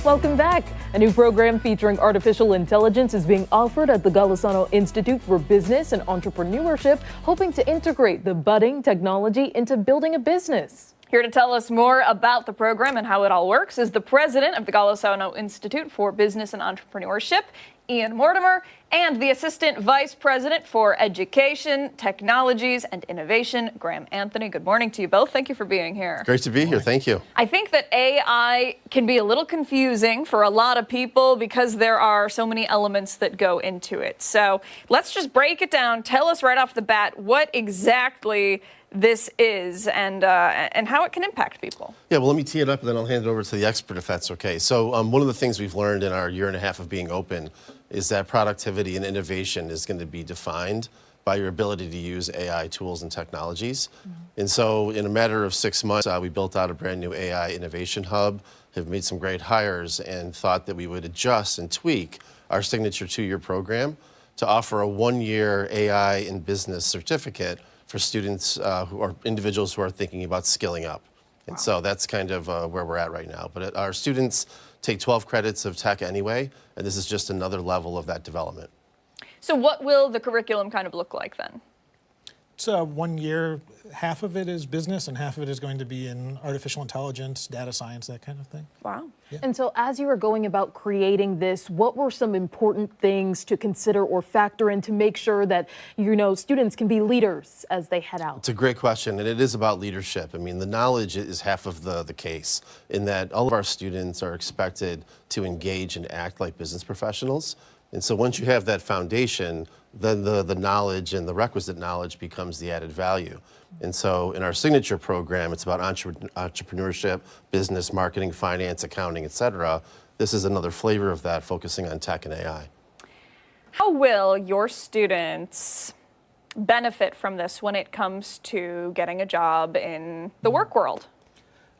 Welcome back. A new program featuring artificial intelligence is being offered at the Golisano Institute for Business and Entrepreneurship, hoping to integrate the budding technology into building a business. Here to tell us more about the program and how it all works is the president of the Golisano Institute for Business and Entrepreneurship, Ian Mortimer, and the assistant vice president for education, technologies, and innovation, Graham Anthony. Good morning to you both. Thank you for being here. Great to be here. Thank you. I think that AI can be a little confusing for a lot of people because there are so many elements that go into it. So let's just break it down. Tell us right off the bat what exactly this is and how it can impact people. Yeah, well, let me tee it up and then I'll hand it over to the expert if that's okay. So one of the things we've learned in our year and a half of being open is that productivity and innovation is going to be defined by your ability to use AI tools and technologies. And so in a matter of 6 months, we built out a brand new AI innovation hub, have made some great hires, and thought that we would adjust and tweak our signature 2-year program to offer a 1-year AI in business certificate for students who are individuals who are thinking about skilling up. And so that's kind of where we're at right now. But our students take 12 credits of tech anyway, and this is just another level of that development. So what will the curriculum kind of look like then? It's 1 year. Half of it is business and half of it is going to be in artificial intelligence, data science, that kind of thing. Wow. Yeah. And so as you were going about creating this, what were some important things to consider or factor in to make sure that, students can be leaders as they head out? It's a great question, and it is about leadership. I mean, the knowledge is half of the case, in that all of our students are expected to engage and act like business professionals. And so once you have that foundation, then the knowledge and the requisite knowledge becomes the added value. And so in our signature program, it's about entrepreneurship, business, marketing, finance, accounting, et cetera. This is another flavor of that, focusing on tech and AI. How will your students benefit from this when it comes to getting a job in the work world?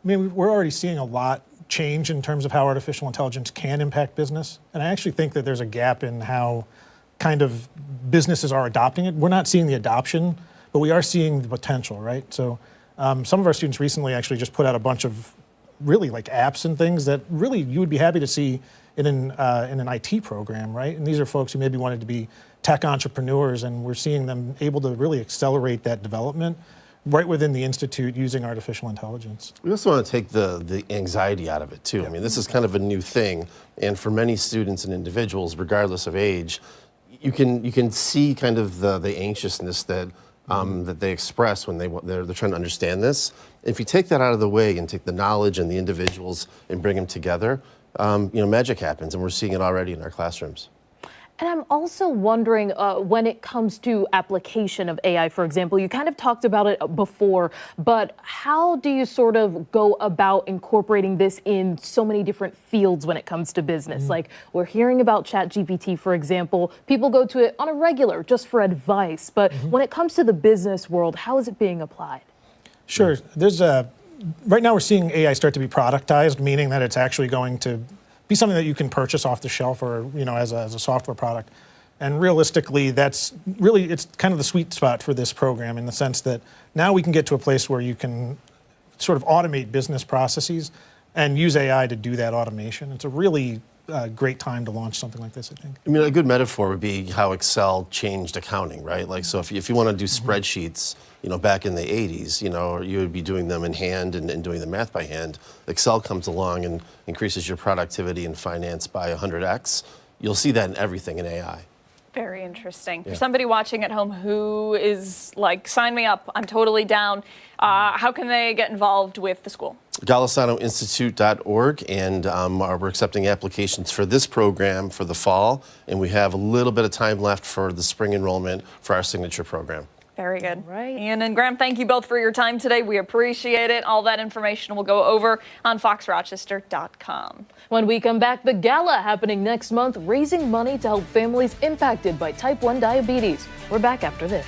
I mean, we're already seeing a lot change in terms of how artificial intelligence can impact business. And I actually think that there's a gap in how kind of businesses are adopting it. We're not seeing the adoption, but we are seeing the potential, right? So some of our students recently actually just put out a bunch of really like apps and things that really you would be happy to see in an IT program, right? And these are folks who maybe wanted to be tech entrepreneurs, and we're seeing them able to really accelerate that development right within the Institute using artificial intelligence. We also want to take the anxiety out of it too. I mean, this is kind of a new thing, and for many students and individuals, regardless of age, you can see kind of the anxiousness that that they express when they're trying to understand this. If you take that out of the way and take the knowledge and the individuals and bring them together, magic happens, and we're seeing it already in our classrooms. And I'm also wondering when it comes to application of AI, for example, you kind of talked about it before, but how do you sort of go about incorporating this in so many different fields when it comes to business? Like we're hearing about ChatGPT, for example, people go to it on a regular just for advice, but when it comes to the business world, how is it being applied? Sure, right now we're seeing AI start to be productized, meaning that it's actually going to be something that you can purchase off the shelf or as a software product. And realistically, it's kind of the sweet spot for this program in the sense that now we can get to a place where you can sort of automate business processes and use AI to do that automation. It's a really great time to launch something like this, I think. I mean, a good metaphor would be how Excel changed accounting, right? Like, so if you want to do spreadsheets, back in the 80s, you would be doing them in hand and doing the math by hand. Excel comes along and increases your productivity in finance by 100x. You'll see that in everything in AI. Very interesting. For somebody watching at home who is like, sign me up, I'm totally down, how can they get involved with the school? GolisanoInstitute.org, and we're accepting applications for this program for the fall, and we have a little bit of time left for the spring enrollment for our signature program. Very good. Right. Ian and Graham, thank you both for your time today. We appreciate it. All that information will go over on foxrochester.com. When we come back, the gala happening next month, raising money to help families impacted by type 1 diabetes. We're back after this.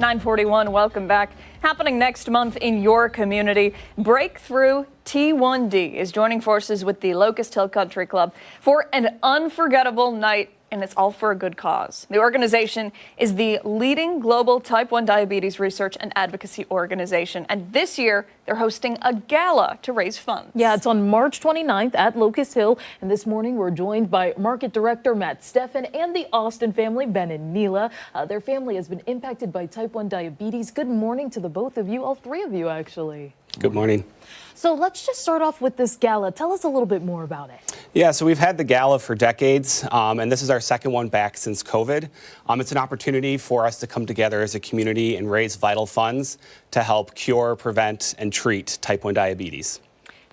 941, welcome back. Happening next month in your community, Breakthrough T1D is joining forces with the Locust Hill Country Club for an unforgettable night, and it's all for a good cause. The organization is the leading global type 1 diabetes research and advocacy organization, and this year they're hosting a gala to raise funds. Yeah, it's on March 29th at Locust Hill, and this morning we're joined by Market Director Matt Steffen and the Austin family, Ben and Neela. Their family has been impacted by type 1 diabetes. Good morning to the both of you, all three of you actually. Good morning. So let's just start off with this gala. Tell us a little bit more about it. Yeah, so we've had the gala for decades, and this is our second one back since COVID. It's an opportunity for us to come together as a community and raise vital funds to help cure, prevent, and treat type 1 diabetes.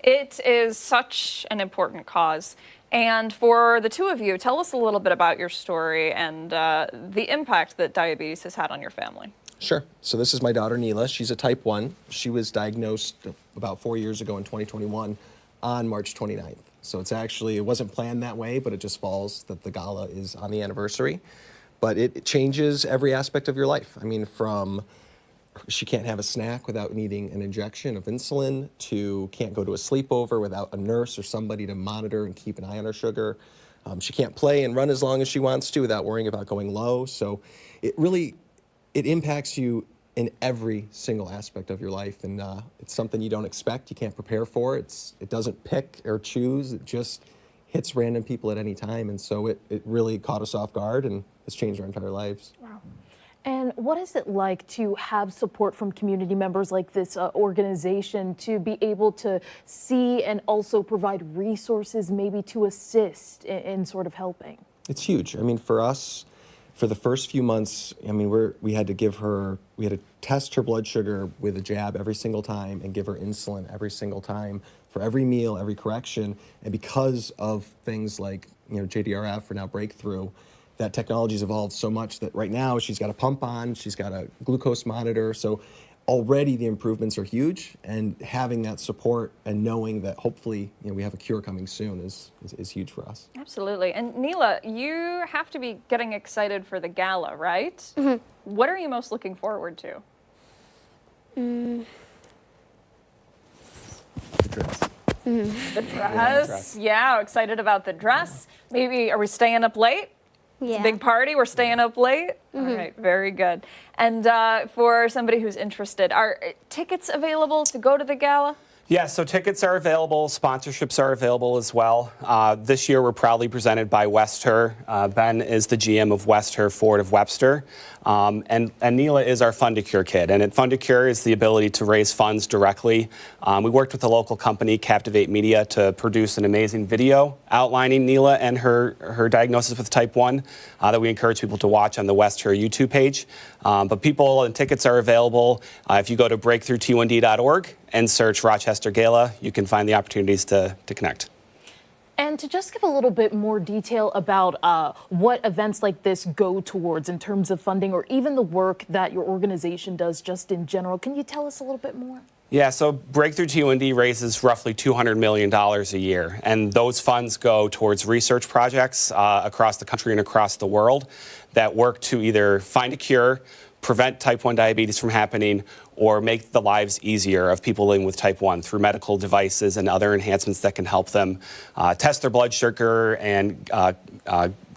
It is such an important cause. And for the two of you, tell us a little bit about your story and the impact that diabetes has had on your family. Sure. So this is my daughter, Neela. She's a type 1. She was diagnosed about 4 years ago in 2021 on March 29th. So it wasn't planned that way, but it just falls that the gala is on the anniversary. But it changes every aspect of your life. I mean, from she can't have a snack without needing an injection of insulin, to can't go to a sleepover without a nurse or somebody to monitor and keep an eye on her sugar. She can't play and run as long as she wants to without worrying about going low. So it impacts you in every single aspect of your life, and it's something you don't expect, you can't prepare for. It doesn't pick or choose, it just hits random people at any time, and so it really caught us off guard, and it's changed our entire lives. Wow. And what is it like to have support from community members like this organization to be able to see and also provide resources maybe to assist in sort of helping? It's huge. I mean, for us, for the first few months, I mean, we had to test her blood sugar with a jab every single time and give her insulin every single time for every meal, every correction. And because of things like, JDRF or now Breakthrough, that technology's evolved so much that right now she's got a pump on, she's got a glucose monitor. So already the improvements are huge, and having that support and knowing that hopefully we have a cure coming soon is huge for us. Absolutely. And Neela, you have to be getting excited for the gala, right? Mm-hmm. What are you most looking forward to? The dress. Mm-hmm. The dress. Yeah, excited about the dress. Maybe, are we staying up late? Yeah. It's a big party. We're staying up late. Mm-hmm. All right, very good. And for somebody who's interested, are tickets available to go to the gala? Yeah, so tickets are available, sponsorships are available as well. This year we're proudly presented by Westher. Ben is the GM of Westher Ford of Webster. And Neela is our Fund to Cure kid. And at Fund to Cure is the ability to raise funds directly. We worked with a local company, Captivate Media, to produce an amazing video outlining Neela and her diagnosis with type 1 that we encourage people to watch on the Westher YouTube page. But people and tickets are available. If you go to breakthrough1d.org and search Rochester Gala, you can find the opportunities to connect. And to just give a little bit more detail about what events like this go towards in terms of funding, or even the work that your organization does just in general, can you tell us a little bit more? Yeah, so Breakthrough T1D raises roughly $200 million a year, and those funds go towards research projects across the country and across the world that work to either find a cure, prevent type 1 diabetes from happening, or make the lives easier of people living with type 1 through medical devices and other enhancements that can help them test their blood sugar and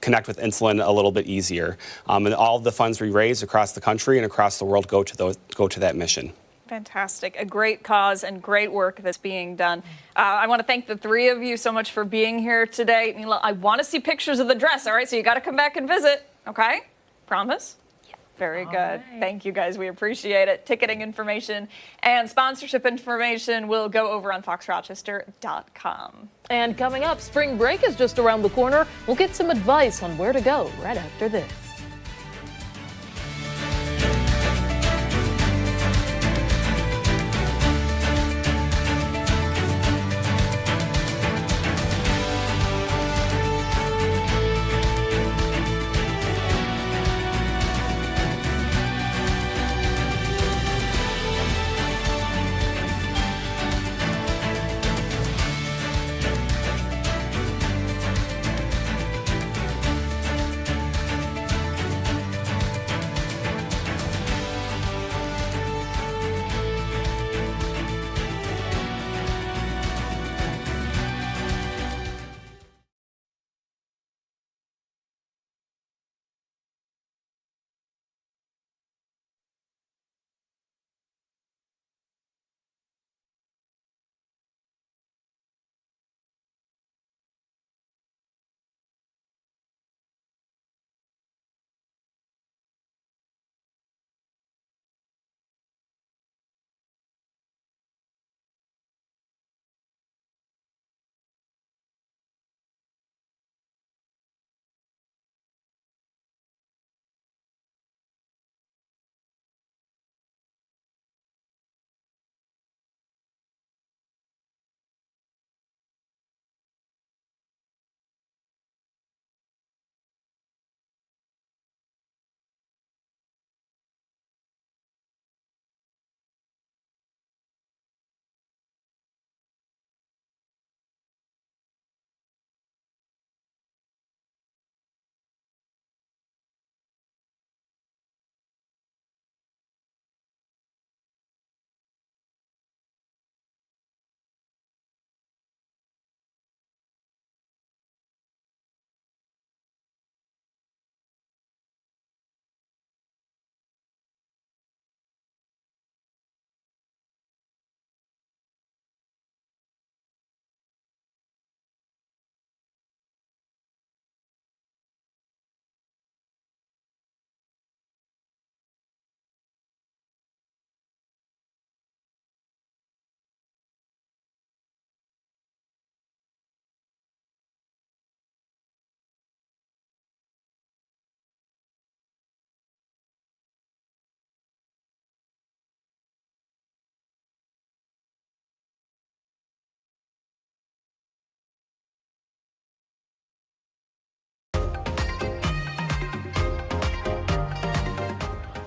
connect with insulin a little bit easier. And all of the funds we raise across the country and across the world go to that mission. Fantastic. A great cause and great work that's being done. I want to thank the three of you so much for being here today. Neela, I want to see pictures of the dress, all right? So you got to come back and visit, okay? Promise? Yeah. Very good. Right. Thank you, guys. We appreciate it. Ticketing information and sponsorship information will go over on foxrochester.com. And coming up, spring break is just around the corner. We'll get some advice on where to go right after this.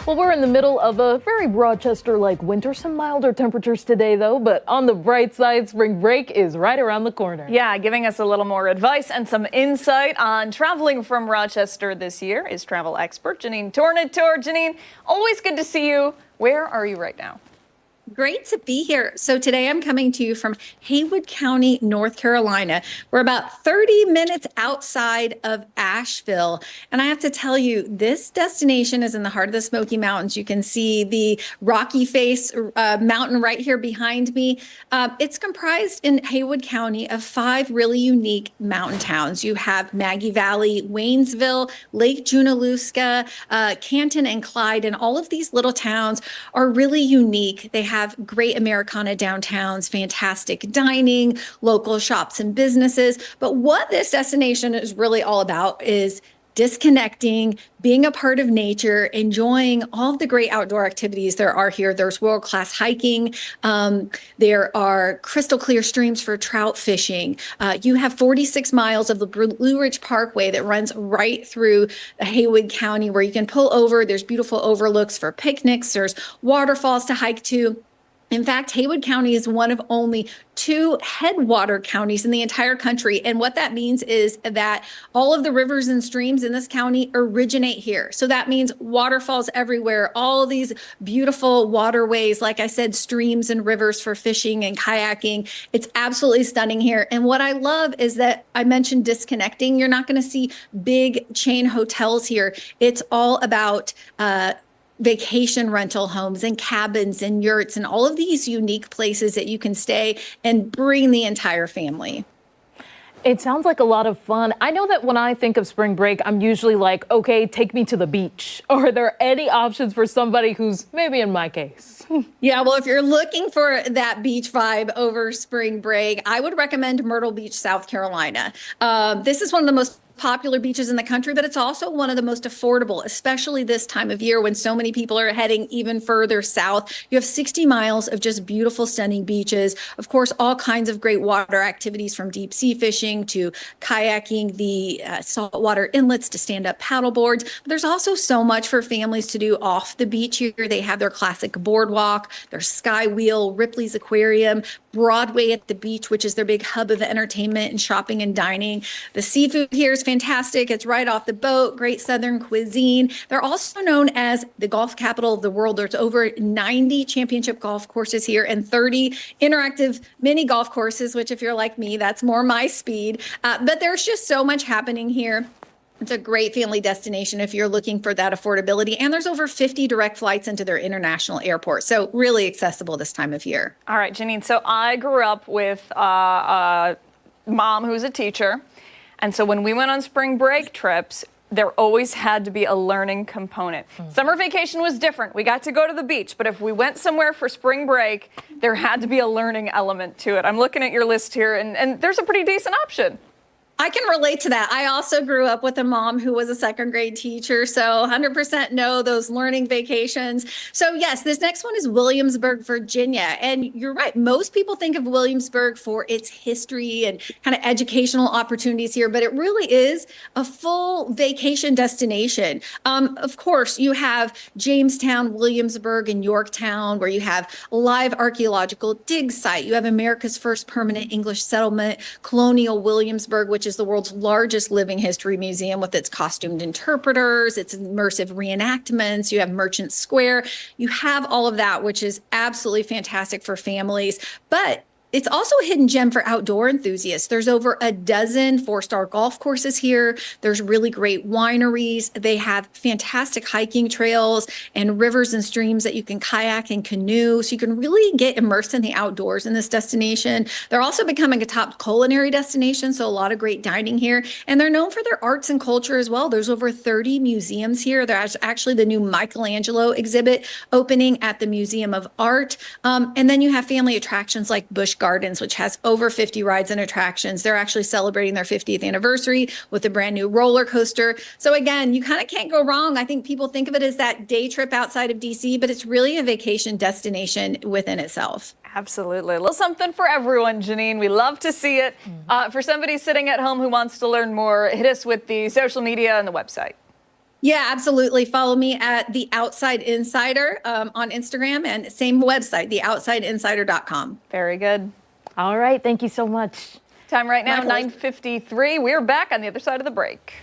Well, we're in the middle of a very Rochester-like winter. Some milder temperatures today, though, but on the bright side, spring break is right around the corner. Yeah, giving us a little more advice and some insight on traveling from Rochester this year is travel expert Janine Tornator. Janine, always good to see you. Where are you right now? Great to be here. So today I'm coming to you from Haywood County, North Carolina. We're about 30 minutes outside of Asheville. And I have to tell you, this destination is in the heart of the Smoky Mountains. You can see the Rocky Face mountain right here behind me. It's comprised in Haywood County of 5 really unique mountain towns. You have Maggie Valley, Waynesville, Lake Junaluska, Canton and Clyde, and all of these little towns are really unique. They have great Americana downtowns, fantastic dining, local shops and businesses. But what this destination is really all about is disconnecting, being a part of nature, enjoying all of the great outdoor activities there are here. There's world-class hiking. There are crystal clear streams for trout fishing. You have 46 miles of the Blue Ridge Parkway that runs right through Haywood County where you can pull over. There's beautiful overlooks for picnics. There's waterfalls to hike to. In fact, Haywood County is one of only 2 headwater counties in the entire country. And what that means is that all of the rivers and streams in this county originate here. So that means waterfalls everywhere, all of these beautiful waterways, like I said, streams and rivers for fishing and kayaking. It's absolutely stunning here. And what I love is that I mentioned disconnecting. You're not going to see big chain hotels here. It's all about vacation rental homes and cabins and yurts and all of these unique places that you can stay and bring the entire family. It sounds like a lot of fun. I know that when I think of spring break, I'm usually like, okay, take me to the beach. Are there any options for somebody who's maybe in my case? Yeah, well, if you're looking for that beach vibe over spring break, I would recommend Myrtle Beach, South Carolina. This is one of the most popular beaches in the country, but it's also one of the most affordable, especially this time of year when so many people are heading even further south. You have 60 miles of just beautiful, stunning beaches. Of course, all kinds of great water activities from deep sea fishing to kayaking, the saltwater inlets to stand-up paddle boards. But there's also so much for families to do off the beach here. They have their classic boardwalk, their sky wheel, Ripley's Aquarium, Broadway at the beach, which is their big hub of entertainment and shopping and dining. The seafood here is fantastic. It's right off the boat, great Southern cuisine. They're also known as the golf capital of the world. There's over 90 championship golf courses here and 30 interactive mini golf courses, which if you're like me, that's more my speed. But there's just so much happening here. It's a great family destination if you're looking for that affordability. And there's over 50 direct flights into their international airport. So really accessible this time of year. All right, Janine. So I grew up with a mom who's a teacher. And so when we went on spring break trips, there always had to be a learning component. Summer vacation was different. We got to go to the beach. But if we went somewhere for spring break, there had to be a learning element to it. I'm looking at your list here, and there's a pretty decent option. I can relate to that. I also grew up with a mom who was a 2nd grade teacher, so 100% know those learning vacations. So yes, this next one is Williamsburg, Virginia. And you're right, most people think of Williamsburg for its history and kind of educational opportunities here, but it really is a full vacation destination. Of course, you have Jamestown, Williamsburg, and Yorktown, where you have a live archaeological dig site. You have America's first permanent English settlement, Colonial Williamsburg, which is the world's largest living history museum with its costumed interpreters, its immersive reenactments. You have Merchant Square. You have all of that, which is absolutely fantastic for families. But it's also a hidden gem for outdoor enthusiasts. There's over a dozen 4-star golf courses here. There's really great wineries. They have fantastic hiking trails and rivers and streams that you can kayak and canoe. So you can really get immersed in the outdoors in this destination. They're also becoming a top culinary destination, so a lot of great dining here. And they're known for their arts and culture as well. There's over 30 museums here. There's actually the new Michelangelo exhibit opening at the Museum of Art. And then you have family attractions like Busch Gardens, which has over 50 rides and attractions. They're actually celebrating their 50th anniversary with a brand new roller coaster. So again, you kind of can't go wrong. I think people think of it as that day trip outside of DC, but it's really a vacation destination within itself. Absolutely. A little something for everyone, Janine. We love to see it. For somebody sitting at home who wants to learn more, hit us with the social media and the website. Yeah, absolutely. Follow me at The Outside Insider on Instagram, and same website, theoutsideinsider.com. Very good. All right. Thank you so much. Time right now, 9:53. We're back on the other side of the break.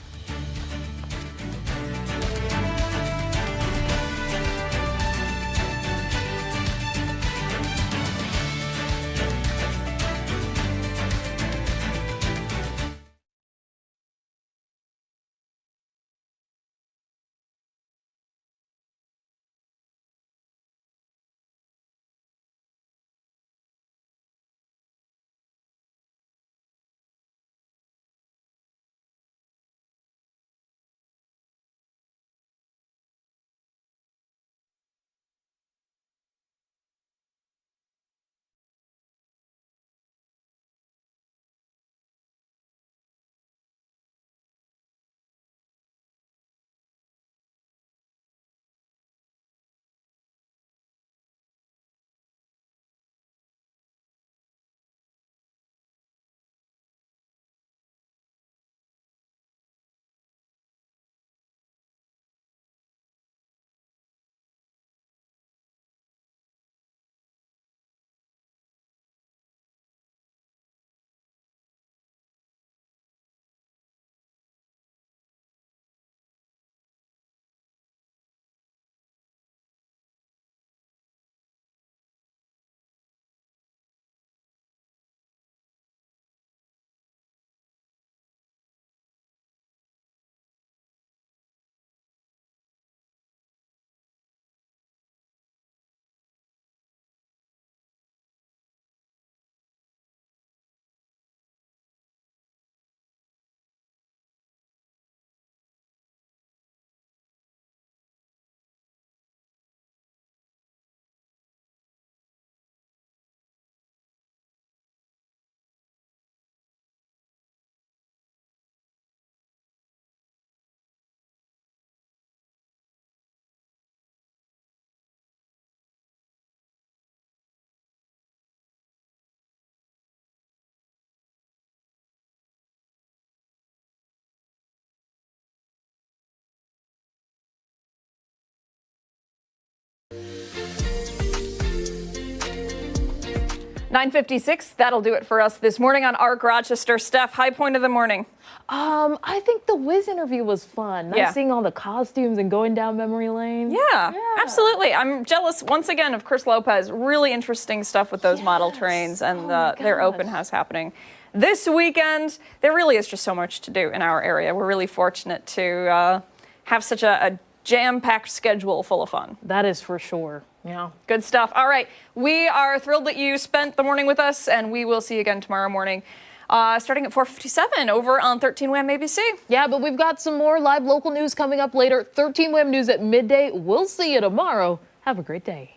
(9:56). That'll do it for us this morning on ARC Rochester. Steph, high point of the morning. I think the Wiz interview was fun. Yeah. Nice seeing all the costumes and going down memory lane. Yeah, absolutely. I'm jealous once again of Chris Lopez. Really interesting stuff with those model trains and their open house happening this weekend. There really is just so much to do in our area. We're really fortunate to have such a jam-packed schedule full of fun. That is for sure. Yeah. Good stuff. All right. We are thrilled that you spent the morning with us, and we will see you again tomorrow morning. Starting at 4:57 over on 13 WHAM ABC. Yeah, but we've got some more live local news coming up later. 13 WHAM News at midday. We'll see you tomorrow. Have a great day.